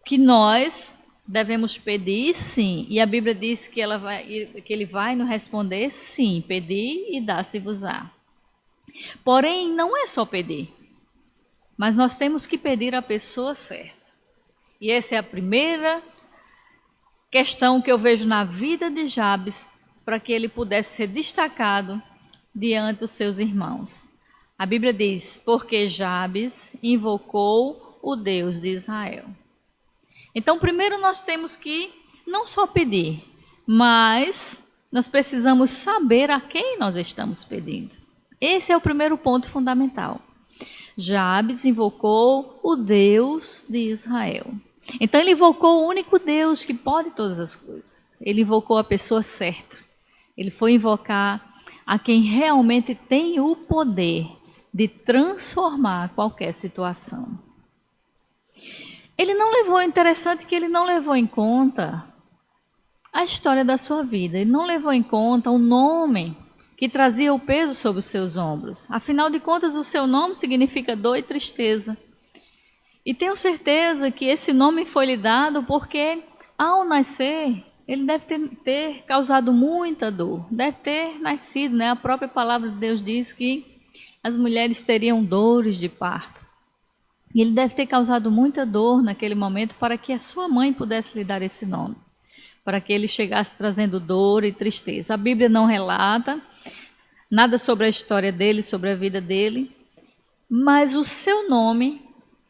que nós devemos pedir, sim, e a Bíblia diz que ele vai nos responder, sim, pedir e dá-se-vos-á. Porém, não é só pedir, mas nós temos que pedir a pessoa certa. E essa é a primeira questão que eu vejo na vida de Jabes, para que ele pudesse ser destacado diante dos seus irmãos. A Bíblia diz: porque Jabes invocou o Deus de Israel. Então, primeiro nós temos que não só pedir, mas nós precisamos saber a quem nós estamos pedindo. Esse é o primeiro ponto fundamental. Jabes invocou o Deus de Israel. Então, ele invocou o único Deus que pode todas as coisas. Ele invocou a pessoa certa. Ele foi invocar a quem realmente tem o poder de transformar qualquer situação. Ele não levou, interessante que ele não levou em conta a história da sua vida, ele não levou em conta o nome que trazia o peso sobre os seus ombros. Afinal de contas, o seu nome significa dor e tristeza. E tenho certeza que esse nome foi lhe dado porque, ao nascer, ele deve ter causado muita dor, deve ter nascido, né? A própria palavra de Deus diz que as mulheres teriam dores de parto. E ele deve ter causado muita dor naquele momento para que a sua mãe pudesse lhe dar esse nome, para que ele chegasse trazendo dor e tristeza. A Bíblia não relata nada sobre a história dele, sobre a vida dele, mas o seu nome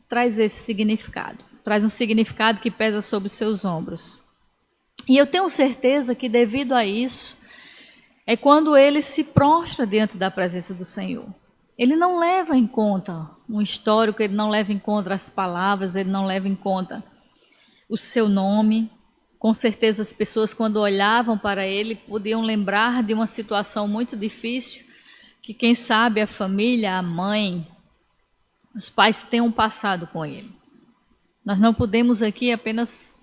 traz esse significado, traz um significado que pesa sobre os seus ombros. E eu tenho certeza que devido a isso, é quando ele se prostra diante da presença do Senhor. Ele não leva em conta um histórico, ele não leva em conta as palavras, ele não leva em conta o seu nome. Com certeza as pessoas, quando olhavam para ele, podiam lembrar de uma situação muito difícil, que quem sabe a família, a mãe, os pais tenham passado com ele. Nós não podemos aqui apenas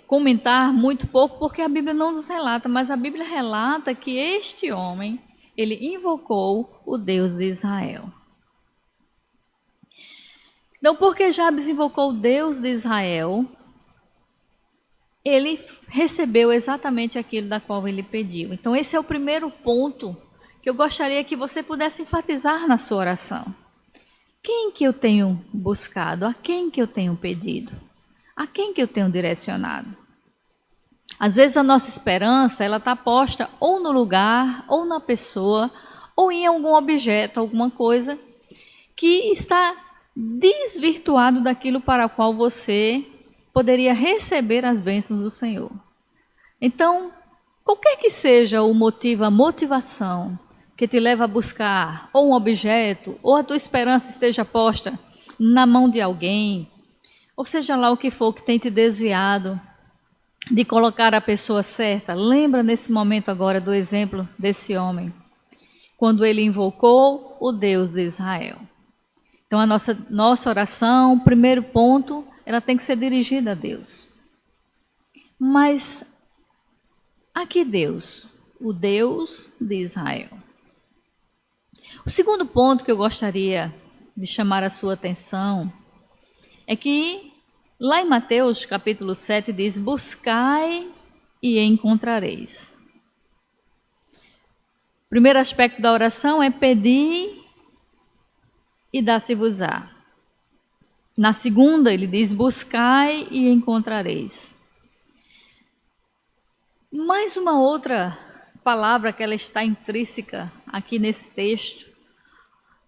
comentar muito pouco, porque a Bíblia não nos relata, mas a Bíblia relata que este homem, ele invocou o Deus de Israel. Então, porque Jabes invocou o Deus de Israel, ele recebeu exatamente aquilo da qual ele pediu. Então, esse é o primeiro ponto que eu gostaria que você pudesse enfatizar na sua oração. Quem que eu tenho buscado? A quem que eu tenho pedido? A quem que eu tenho direcionado? Às vezes a nossa esperança, ela está posta ou no lugar, ou na pessoa, ou em algum objeto, alguma coisa que está desvirtuado daquilo para o qual você poderia receber as bênçãos do Senhor. Então, qualquer que seja o motivo, a motivação que te leva a buscar ou um objeto, ou a tua esperança esteja posta na mão de alguém, ou seja lá o que for que tem te desviado de colocar a pessoa certa, lembra nesse momento agora do exemplo desse homem, quando ele invocou o Deus de Israel. Então a nossa oração, primeiro ponto, ela tem que ser dirigida a Deus. Mas a que Deus? O Deus de Israel. O segundo ponto que eu gostaria de chamar a sua atenção é que lá em Mateus capítulo 7 diz: buscai e encontrareis. O primeiro aspecto da oração é pedir e dar-se-vos-á. Na segunda ele diz: buscai e encontrareis. Mais uma outra palavra que ela está intrínseca aqui nesse texto.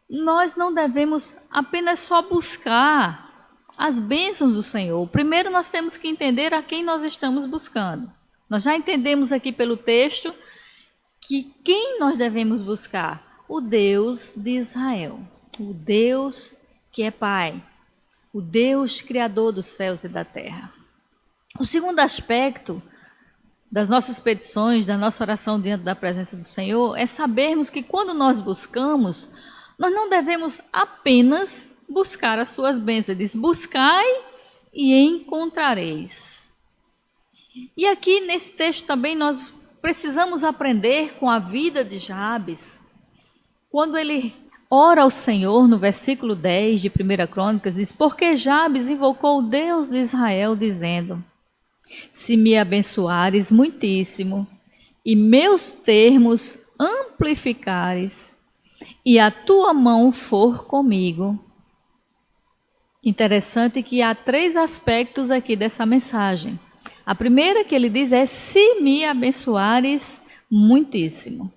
Nós não devemos apenas só buscar as bênçãos do Senhor. Primeiro nós temos que entender a quem nós estamos buscando. Nós já entendemos aqui pelo texto que quem nós devemos buscar? O Deus de Israel. O Deus que é Pai. O Deus Criador dos céus e da terra. O segundo aspecto das nossas petições, da nossa oração diante da presença do Senhor, é sabermos que quando nós buscamos, nós não devemos apenas buscar as suas bênçãos. Ele diz: buscai e encontrareis. E aqui nesse texto também nós precisamos aprender com a vida de Jabes. Quando ele ora ao Senhor, no versículo 10 de 1 Crônicas, diz: porque Jabes invocou o Deus de Israel, dizendo: se me abençoares muitíssimo, e meus termos amplificares, e a tua mão for comigo. Interessante que há 3 aspectos aqui dessa mensagem. A primeira que ele diz é: se me abençoares muitíssimo.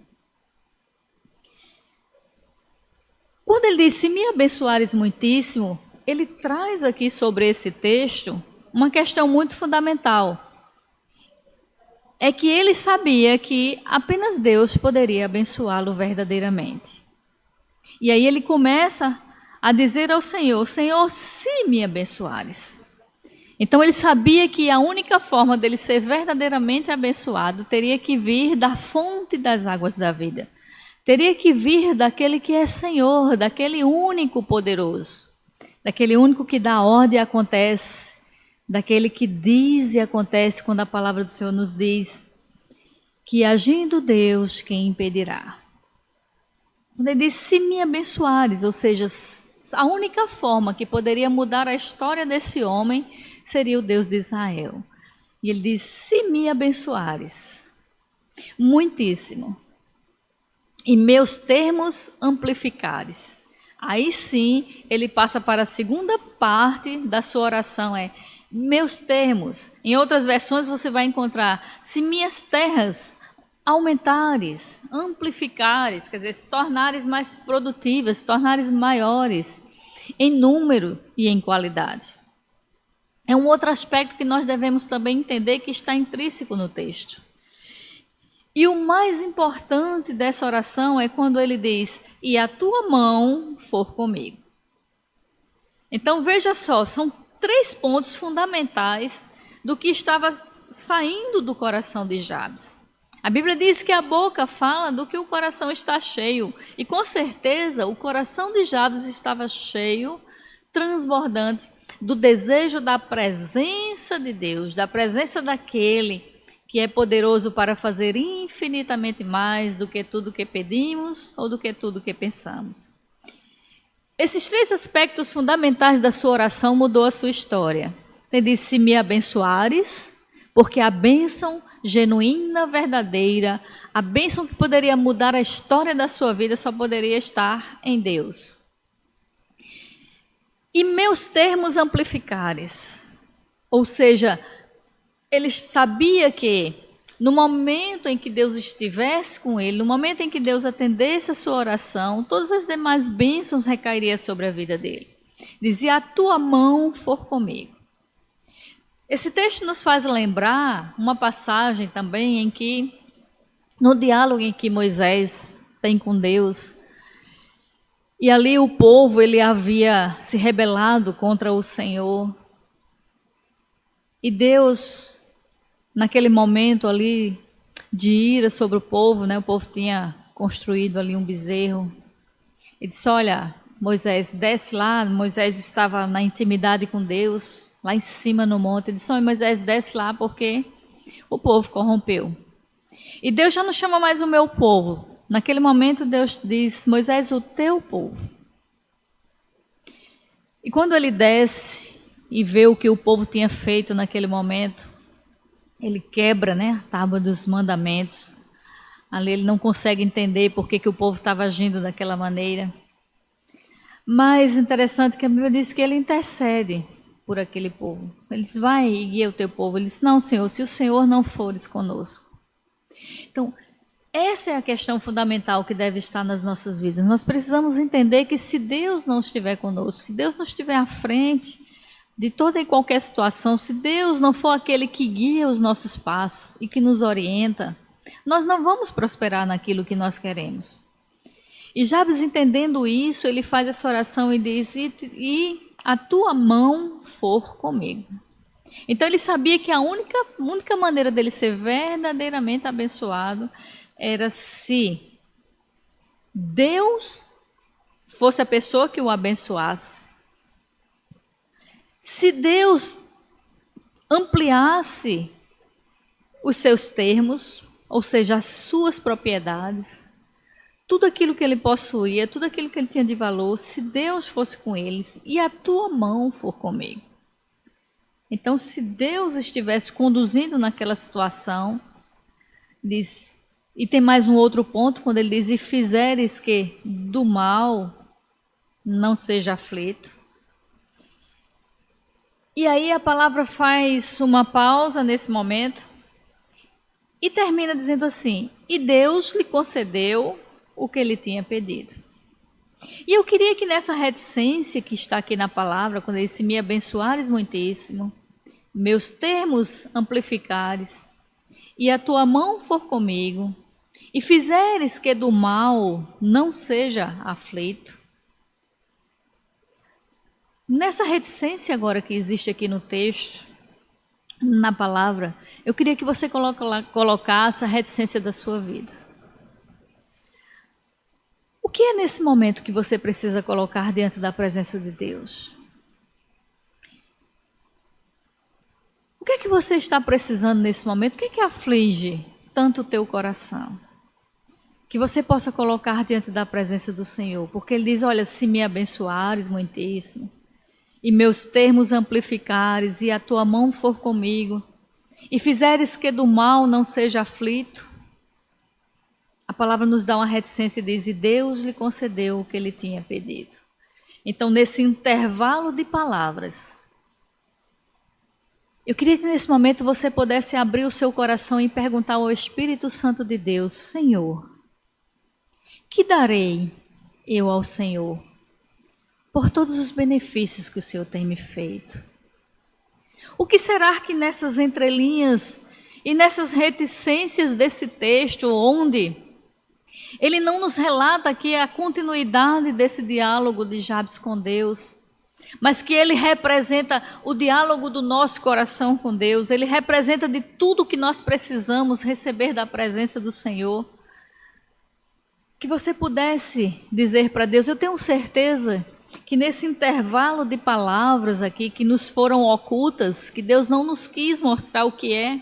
Quando ele diz se me abençoares muitíssimo, ele traz aqui sobre esse texto uma questão muito fundamental. É que ele sabia que apenas Deus poderia abençoá-lo verdadeiramente. E aí ele começa a dizer ao Senhor: Senhor, se me abençoares. Então ele sabia que a única forma dele ser verdadeiramente abençoado teria que vir da fonte das águas da vida. Teria que vir daquele que é Senhor, daquele único poderoso, daquele único que dá ordem e acontece, daquele que diz e acontece, quando a palavra do Senhor nos diz que agindo Deus, quem impedirá? Quando ele diz, se me abençoares, ou seja, a única forma que poderia mudar a história desse homem seria o Deus de Israel. E ele diz, se me abençoares, muitíssimo, e meus termos amplificares. Aí sim, ele passa para a segunda parte da sua oração, meus termos. Em outras versões você vai encontrar, se minhas terras aumentares, amplificares, quer dizer, se tornares mais produtivas, se tornares maiores em número e em qualidade. É um outro aspecto que nós devemos também entender que está intrínseco no texto. E o mais importante dessa oração é quando ele diz, e a tua mão for comigo. Então veja só, são 3 pontos fundamentais do que estava saindo do coração de Jabes. A Bíblia diz que a boca fala do que o coração está cheio. E com certeza o coração de Jabes estava cheio, transbordante, do desejo da presença de Deus, da presença daquele que é poderoso para fazer infinitamente mais do que tudo que pedimos ou do que tudo que pensamos. Esses 3 aspectos fundamentais da sua oração mudou a sua história. Ele disse, se me abençoares, porque a bênção genuína, verdadeira, a bênção que poderia mudar a história da sua vida só poderia estar em Deus. E meus termos amplificares, ou seja, ele sabia que no momento em que Deus estivesse com ele, no momento em que Deus atendesse a sua oração, todas as demais bênçãos recairiam sobre a vida dele. Dizia, a tua mão for comigo. Esse texto nos faz lembrar uma passagem também em que, no diálogo em que Moisés tem com Deus, e ali o povo ele havia se rebelado contra o Senhor. E Deus, naquele momento ali de ira sobre o povo, o povo tinha construído ali um bezerro. Ele disse, olha, Moisés, desce lá. Moisés estava na intimidade com Deus, lá em cima no monte. Ele disse, olha, Moisés, desce lá porque o povo corrompeu. E Deus já não chama mais o meu povo. Naquele momento Deus diz, Moisés, o teu povo. E quando ele desce e vê o que o povo tinha feito naquele momento, ele quebra, a tábua dos mandamentos. Ali ele não consegue entender por que o povo estava agindo daquela maneira. Mas interessante que a Bíblia diz que ele intercede por aquele povo. Ele diz, vai e guia o teu povo. Ele diz, não, Senhor, se o Senhor não fores conosco. Então, essa é a questão fundamental que deve estar nas nossas vidas. Nós precisamos entender que se Deus não estiver conosco, se Deus não estiver à frente de toda e qualquer situação, se Deus não for aquele que guia os nossos passos e que nos orienta, nós não vamos prosperar naquilo que nós queremos. E Jabes, entendendo isso, ele faz essa oração e diz, e a tua mão for comigo. Então ele sabia que a única maneira dele ser verdadeiramente abençoado era se Deus fosse a pessoa que o abençoasse. Se Deus ampliasse os seus termos, ou seja, as suas propriedades, tudo aquilo que ele possuía, tudo aquilo que ele tinha de valor, se Deus fosse com eles e a tua mão for comigo. Então, se Deus estivesse conduzindo naquela situação, diz. E tem mais um outro ponto, quando ele diz, e fizeres que do mal não seja aflito. E aí a palavra faz uma pausa nesse momento e termina dizendo assim, e Deus lhe concedeu o que ele tinha pedido. E eu queria que nessa reticência que está aqui na palavra, quando ele disse, me abençoares muitíssimo, meus termos amplificares, e a tua mão for comigo, e fizeres que do mal não seja aflito. Nessa reticência agora que existe aqui no texto, na palavra, eu queria que você colocasse a reticência da sua vida. O que é nesse momento que você precisa colocar diante da presença de Deus? O que é que você está precisando nesse momento? O que é que aflige tanto o teu coração? Que você possa colocar diante da presença do Senhor. Porque Ele diz, olha, se me abençoares muitíssimo, e meus termos amplificares, e a tua mão for comigo, e fizeres que do mal não seja aflito. A palavra nos dá uma reticência e diz, e Deus lhe concedeu o que ele tinha pedido. Então, nesse intervalo de palavras, eu queria que nesse momento você pudesse abrir o seu coração e perguntar ao Espírito Santo de Deus, Senhor, que darei eu ao Senhor por todos os benefícios que o Senhor tem me feito? O que será que nessas entrelinhas e nessas reticências desse texto, onde ele não nos relata aqui a continuidade desse diálogo de Jabes com Deus, mas que ele representa o diálogo do nosso coração com Deus, ele representa de tudo que nós precisamos receber da presença do Senhor. Que você pudesse dizer para Deus, eu tenho certeza que nesse intervalo de palavras aqui, que nos foram ocultas, que Deus não nos quis mostrar o que é,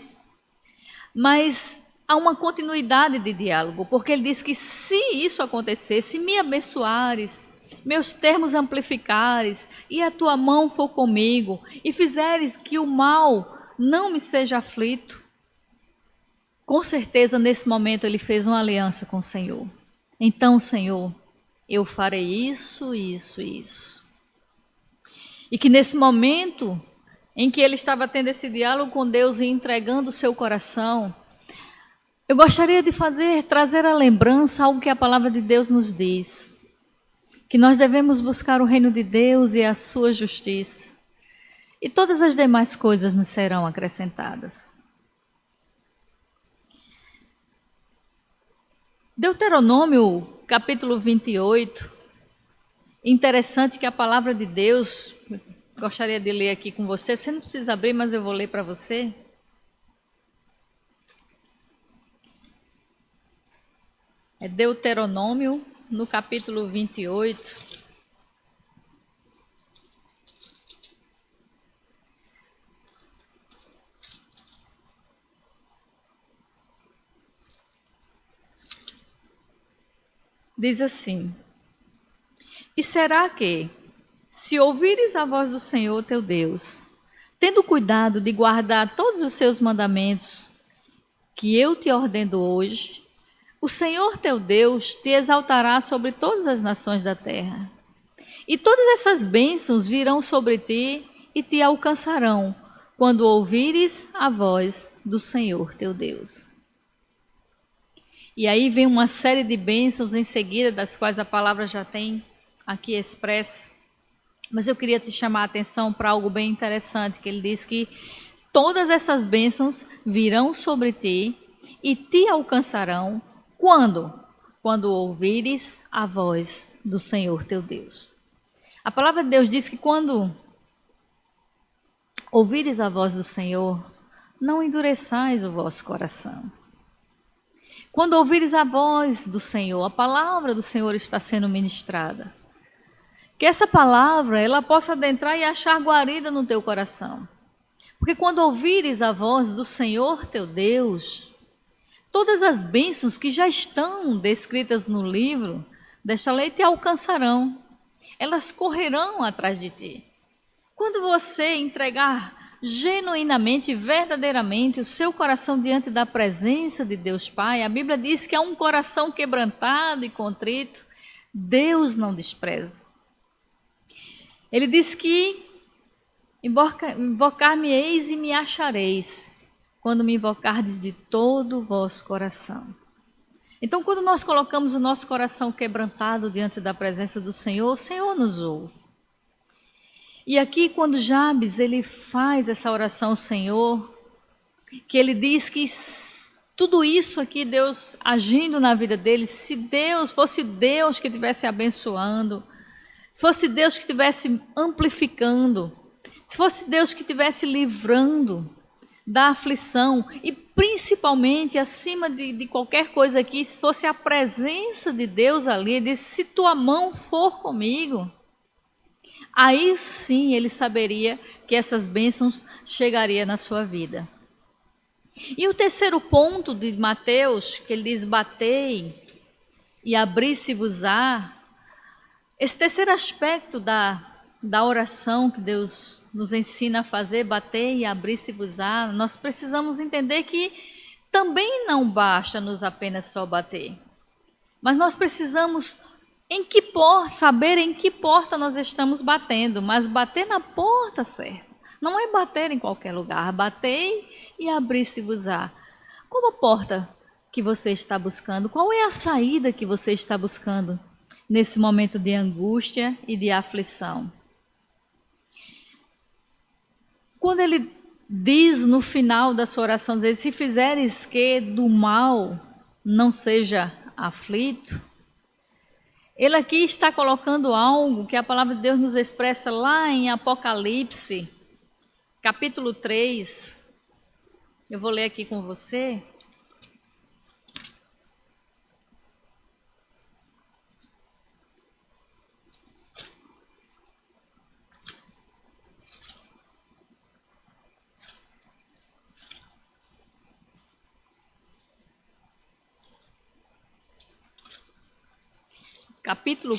mas há uma continuidade de diálogo, porque ele diz que se isso acontecer, se me abençoares, meus termos amplificares, e a tua mão for comigo, e fizeres que o mal não me seja aflito, com certeza nesse momento ele fez uma aliança com o Senhor. Então, Senhor, eu farei isso, isso, isso. E que nesse momento em que ele estava tendo esse diálogo com Deus e entregando o seu coração, eu gostaria de trazer à lembrança algo que a palavra de Deus nos diz, que nós devemos buscar o reino de Deus e a sua justiça, e todas as demais coisas nos serão acrescentadas. Deuteronômio, capítulo 28, interessante que a palavra de Deus, gostaria de ler aqui com você, você não precisa abrir, mas eu vou ler para você. É Deuteronômio, no capítulo 28. Diz assim, e será que, se ouvires a voz do Senhor teu Deus, tendo cuidado de guardar todos os seus mandamentos, que eu te ordeno hoje, o Senhor teu Deus te exaltará sobre todas as nações da terra. E todas essas bênçãos virão sobre ti e te alcançarão, quando ouvires a voz do Senhor teu Deus. E aí vem uma série de bênçãos em seguida, das quais a palavra já tem aqui expressa. Mas eu queria te chamar a atenção para algo bem interessante, que ele diz que todas essas bênçãos virão sobre ti e te alcançarão, quando? Quando ouvires a voz do Senhor teu Deus. A palavra de Deus diz que quando ouvires a voz do Senhor, não endureçais o vosso coração. Quando ouvires a voz do Senhor, a palavra do Senhor está sendo ministrada. Que essa palavra, ela possa adentrar e achar guarida no teu coração. Porque quando ouvires a voz do Senhor teu Deus, todas as bênçãos que já estão descritas no livro desta lei te alcançarão. Elas correrão atrás de ti. Quando você entregar genuinamente, verdadeiramente o seu coração diante da presença de Deus Pai, a Bíblia diz que há um coração quebrantado e contrito, Deus não despreza. Ele diz que invocar-me-eis e me achareis, quando me invocardes de todo o vosso coração. Então, quando nós colocamos o nosso coração quebrantado diante da presença do Senhor, o Senhor nos ouve. E aqui, quando Jabes, ele faz essa oração ao Senhor, que ele diz que tudo isso aqui, Deus agindo na vida dele, se Deus fosse Deus que estivesse abençoando, se fosse Deus que estivesse amplificando, se fosse Deus que estivesse livrando da aflição e principalmente, acima de qualquer coisa aqui, se fosse a presença de Deus ali, ele disse, se tua mão for comigo, aí sim ele saberia que essas bênçãos chegariam na sua vida. E o terceiro ponto de Mateus, que ele diz, batei e abri-se-vos-á, esse terceiro aspecto da oração que Deus nos ensina a fazer, bater e abrir-se-vos-á, nós precisamos entender que também não basta nos apenas só bater, mas nós precisamos saber em que porta nós estamos batendo, mas bater na porta certa, não é bater em qualquer lugar, bater e abrir-se-vos-á. Qual a porta que você está buscando? Qual é a saída que você está buscando nesse momento de angústia e de aflição? Quando ele diz no final da sua oração, diz, se fizeres que do mal não seja aflito, ele aqui está colocando algo que a palavra de Deus nos expressa lá em Apocalipse, capítulo 3. Eu vou ler aqui com você.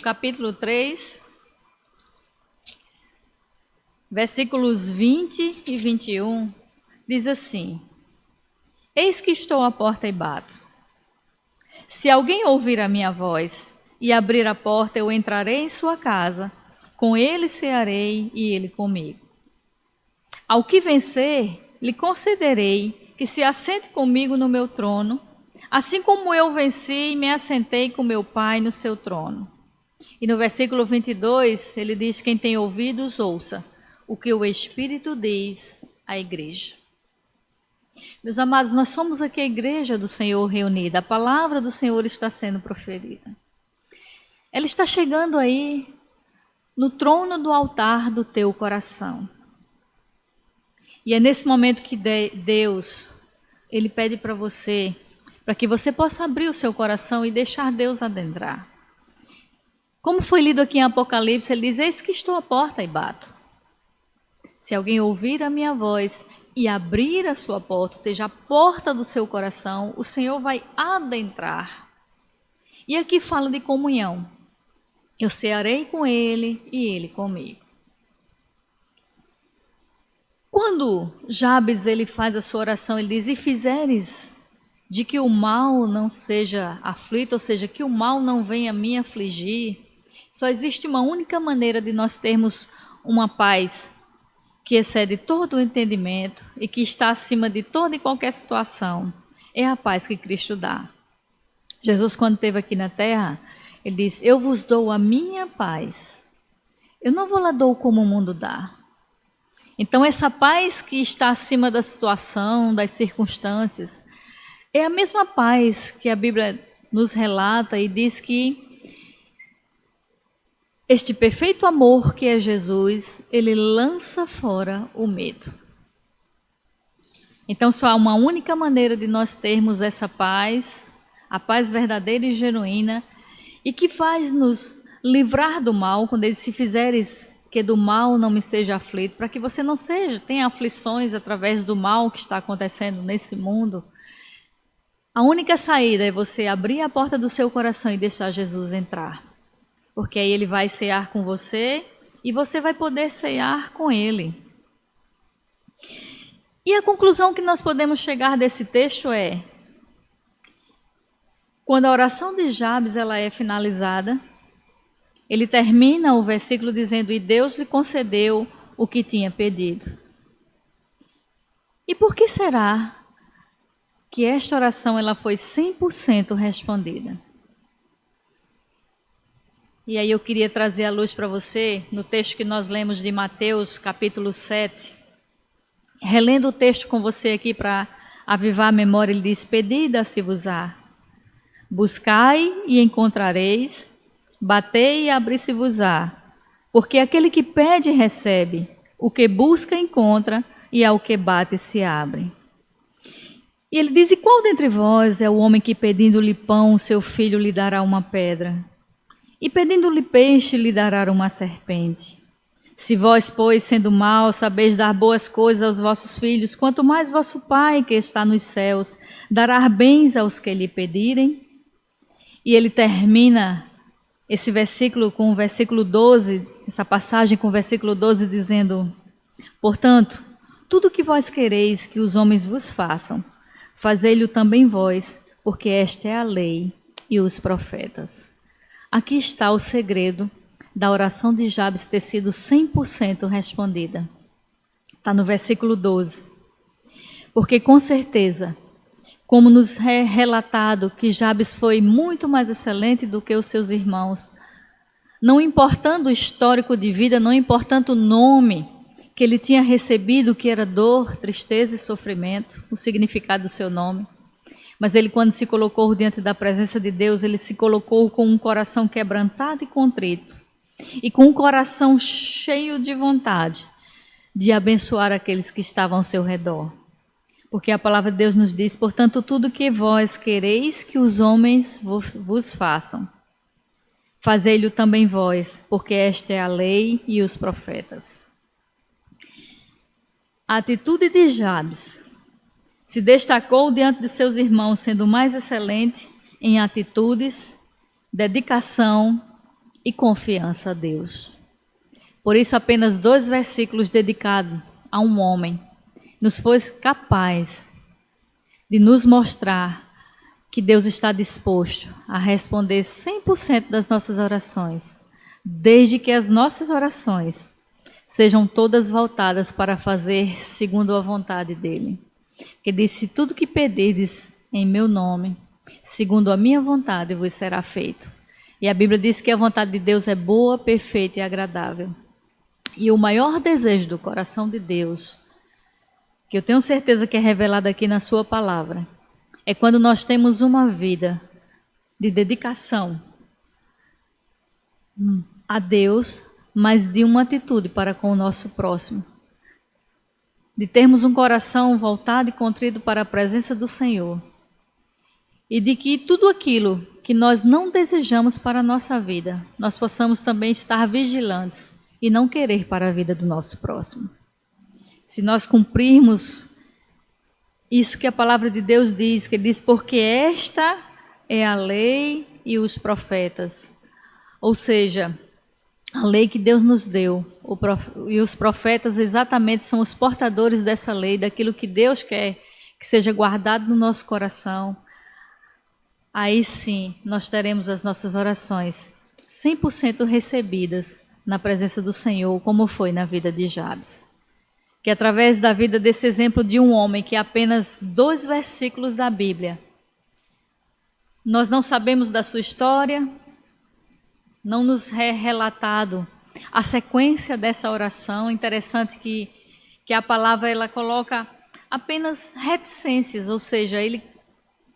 Capítulo 3, versículos 20 e 21, diz assim, eis que estou à porta e bato. Se alguém ouvir a minha voz e abrir a porta, eu entrarei em sua casa, com ele cearei e ele comigo. Ao que vencer, lhe concederei que se assente comigo no meu trono, assim como eu venci e me assentei com meu Pai no seu trono. E no versículo 22, ele diz, quem tem ouvidos, ouça o que o Espírito diz à igreja. Meus amados, nós somos aqui a igreja do Senhor reunida, a palavra do Senhor está sendo proferida. Ela está chegando aí no trono do altar do teu coração. E é nesse momento que Deus, ele pede para você, para que você possa abrir o seu coração e deixar Deus adentrar. Como foi lido aqui em Apocalipse, ele diz, eis que estou à porta e bato. Se alguém ouvir a minha voz e abrir a sua porta, ou seja, a porta do seu coração, o Senhor vai adentrar. E aqui fala de comunhão. Eu cearei com ele e ele comigo. Quando Jabes ele faz a sua oração, ele diz, e fizeres de que o mal não seja aflito, ou seja, que o mal não venha me afligir, só existe uma única maneira de nós termos uma paz que excede todo o entendimento e que está acima de toda e qualquer situação, é a paz que Cristo dá. Jesus, quando esteve aqui na terra, ele disse, eu vos dou a minha paz, eu não vou lá dou como o mundo dá. Então essa paz que está acima da situação, das circunstâncias, é a mesma paz que a Bíblia nos relata e diz que este perfeito amor que é Jesus, ele lança fora o medo. Então só há uma única maneira de nós termos essa paz, a paz verdadeira e genuína, e que faz nos livrar do mal, quando ele se fizeres que do mal não me seja aflito, para que você não tenha aflições através do mal que está acontecendo nesse mundo. A única saída é você abrir a porta do seu coração e deixar Jesus entrar. Porque aí ele vai cear com você e você vai poder cear com ele. E a conclusão que nós podemos chegar desse texto é, quando a oração de Jabes ela é finalizada, ele termina o versículo dizendo, e Deus lhe concedeu o que tinha pedido. E por que será que esta oração ela foi 100% respondida? E aí eu queria trazer a luz para você, no texto que nós lemos de Mateus, capítulo 7. Relendo o texto com você aqui para avivar a memória, ele diz, pedi e dá-se-vos-á, buscai e encontrareis, batei e abri-se-vos-á, Porque aquele que pede recebe, o que busca encontra, e ao que bate se abre. E ele diz: e qual dentre vós é o homem que pedindo-lhe pão, seu filho lhe dará uma pedra? E pedindo-lhe peixe, lhe dará uma serpente? Se vós, pois, sendo maus, sabeis dar boas coisas aos vossos filhos, quanto mais vosso Pai, que está nos céus, dará bens aos que lhe pedirem? E ele termina esse versículo com o versículo 12, essa passagem com o versículo 12, dizendo: portanto, tudo que vós quereis que os homens vos façam, fazei-lo também vós, porque esta é a lei e os profetas. Aqui está o segredo da oração de Jabes ter sido 100% respondida. Está no versículo 12. Porque com certeza, como nos é relatado que Jabes foi muito mais excelente do que os seus irmãos, não importando o histórico de vida, não importando o nome que ele tinha recebido, que era dor, tristeza e sofrimento, o significado do seu nome. Mas ele, quando se colocou diante da presença de Deus, ele se colocou com um coração quebrantado e contrito, e com um coração cheio de vontade de abençoar aqueles que estavam ao seu redor. Porque a palavra de Deus nos diz: portanto, tudo que vós quereis que os homens vos façam, fazei-lo também vós, porque esta é a lei e os profetas. A atitude de Jabes se destacou diante de seus irmãos, sendo mais excelente em atitudes, dedicação e confiança a Deus. Por isso, apenas 2 versículos dedicados a um homem nos foi capaz de nos mostrar que Deus está disposto a responder 100% das nossas orações, desde que as nossas orações sejam todas voltadas para fazer segundo a vontade dEle. Que disse: tudo que pedirdes em meu nome, segundo a minha vontade, vos será feito. E a Bíblia diz que a vontade de Deus é boa, perfeita e agradável. E o maior desejo do coração de Deus, que eu tenho certeza que é revelado aqui na sua palavra, é quando nós temos uma vida de dedicação a Deus, mas de uma atitude para com o nosso próximo. De termos um coração voltado e contrito para a presença do Senhor. E de que tudo aquilo que nós não desejamos para a nossa vida, nós possamos também estar vigilantes e não querer para a vida do nosso próximo. Se nós cumprirmos isso que a palavra de Deus diz, que diz: porque esta é a lei e os profetas. Ou seja, a lei que Deus nos deu, e os profetas exatamente são os portadores dessa lei, daquilo que Deus quer que seja guardado no nosso coração. Aí sim, nós teremos as nossas orações 100% recebidas na presença do Senhor, como foi na vida de Jabes. Que através da vida desse exemplo de um homem, que é apenas 2 versículos da Bíblia, nós não sabemos da sua história, não nos é relatado a sequência dessa oração. Interessante que a palavra ela coloca apenas reticências, ou seja, ele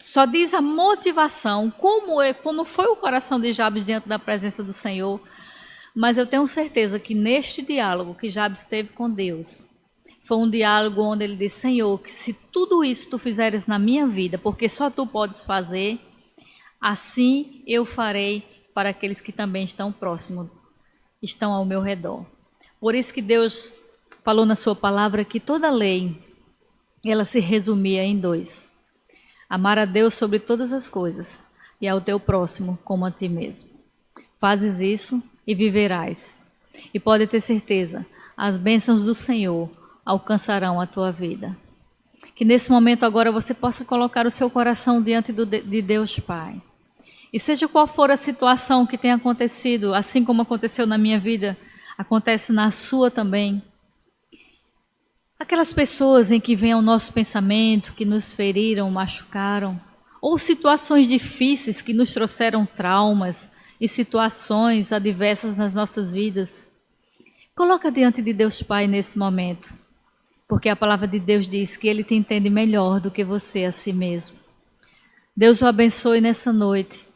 só diz a motivação, como foi o coração de Jabes diante da presença do Senhor. Mas eu tenho certeza que neste diálogo que Jabes teve com Deus, foi um diálogo onde ele disse: Senhor, que se tudo isso tu fizeres na minha vida, porque só tu podes fazer, assim eu farei para aqueles que também estão próximos, estão ao meu redor. Por isso que Deus falou na sua palavra que toda a lei, ela se resumia em 2. Amar a Deus sobre todas as coisas e ao teu próximo como a ti mesmo. Fazes isso e viverás. E pode ter certeza, as bênçãos do Senhor alcançarão a tua vida. Que nesse momento agora você possa colocar o seu coração diante de Deus Pai. E seja qual for a situação que tenha acontecido, assim como aconteceu na minha vida, acontece na sua também. Aquelas pessoas em que vem ao nosso pensamento, que nos feriram, machucaram, ou situações difíceis que nos trouxeram traumas e situações adversas nas nossas vidas. Coloca diante de Deus Pai nesse momento, porque a palavra de Deus diz que Ele te entende melhor do que você a si mesmo. Deus o abençoe nessa noite.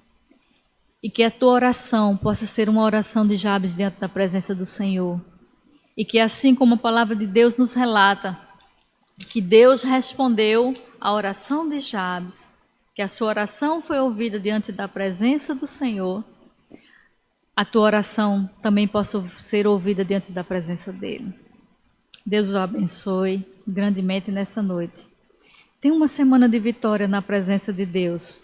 e que a tua oração possa ser uma oração de Jabes diante da presença do Senhor. E que assim como a palavra de Deus nos relata, que Deus respondeu à oração de Jabes, que a sua oração foi ouvida diante da presença do Senhor, a tua oração também possa ser ouvida diante da presença dele. Deus o abençoe grandemente nessa noite. Tenha uma semana de vitória na presença de Deus.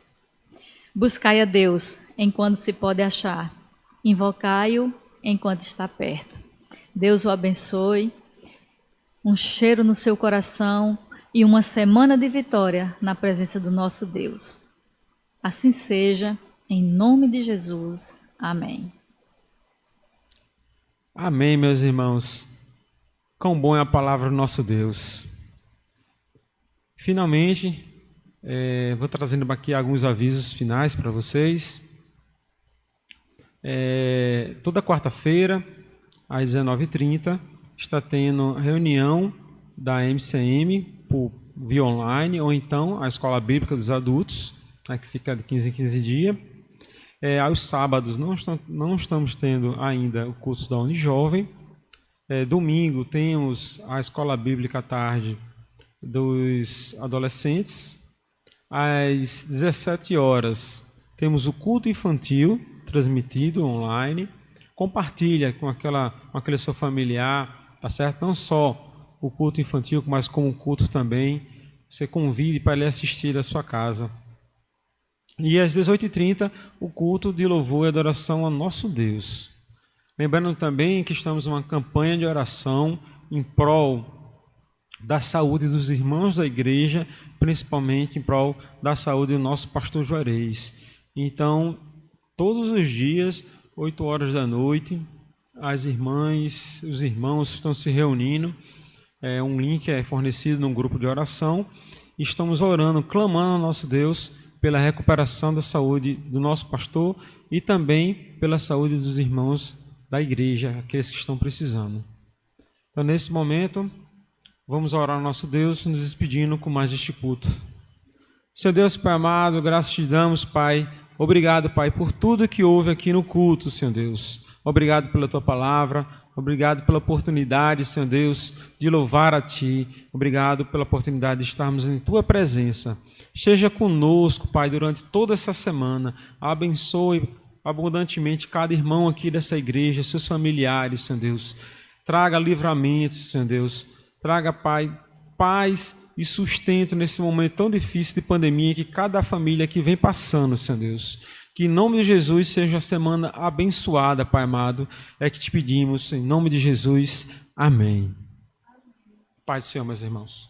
Buscai a Deus enquanto se pode achar. Invocai-o enquanto está perto. Deus o abençoe. Um cheiro no seu coração e uma semana de vitória na presença do nosso Deus. Assim seja, em nome de Jesus. Amém. Amém, meus irmãos. Quão bom é a palavra do nosso Deus. Finalmente, vou trazendo aqui alguns avisos finais para vocês. Toda quarta-feira, às 19h30, está tendo reunião da MCM via online, ou então a Escola Bíblica dos Adultos, que fica de 15 em 15 dias. Aos sábados não estamos tendo ainda o curso da Unijovem. Domingo temos a Escola Bíblica à tarde dos adolescentes. Às 17 horas temos o culto infantil transmitido online. Compartilha com aquele seu familiar, tá certo? Não só o culto infantil, mas como o culto também. Você convide para ele assistir à sua casa. E às 18h30, o culto de louvor e adoração ao nosso Deus. Lembrando também que estamos numa campanha de oração em prol da saúde dos irmãos da igreja, principalmente em prol da saúde do nosso pastor Juarez. Então, todos os dias, 8 horas da noite, as irmãs, os irmãos estão se reunindo. Um link é fornecido num grupo de oração. Estamos orando, clamando ao nosso Deus pela recuperação da saúde do nosso pastor e também pela saúde dos irmãos da igreja, aqueles que estão precisando. Então, nesse momento, vamos orar ao nosso Deus, nos despedindo com mais este culto. Senhor Deus, Pai amado, graças te damos, Pai. Obrigado, Pai, por tudo que houve aqui no culto, Senhor Deus. Obrigado pela Tua palavra. Obrigado pela oportunidade, Senhor Deus, de louvar a Ti. Obrigado pela oportunidade de estarmos em Tua presença. Esteja conosco, Pai, durante toda essa semana. Abençoe abundantemente cada irmão aqui dessa igreja, seus familiares, Senhor Deus. Traga livramento, Senhor Deus. Traga, Pai, paz e sustento nesse momento tão difícil de pandemia que cada família aqui vem passando, Senhor Deus. Que em nome de Jesus seja a semana abençoada, Pai amado. É que te pedimos, em nome de Jesus. Amém. Pai do Senhor, meus irmãos.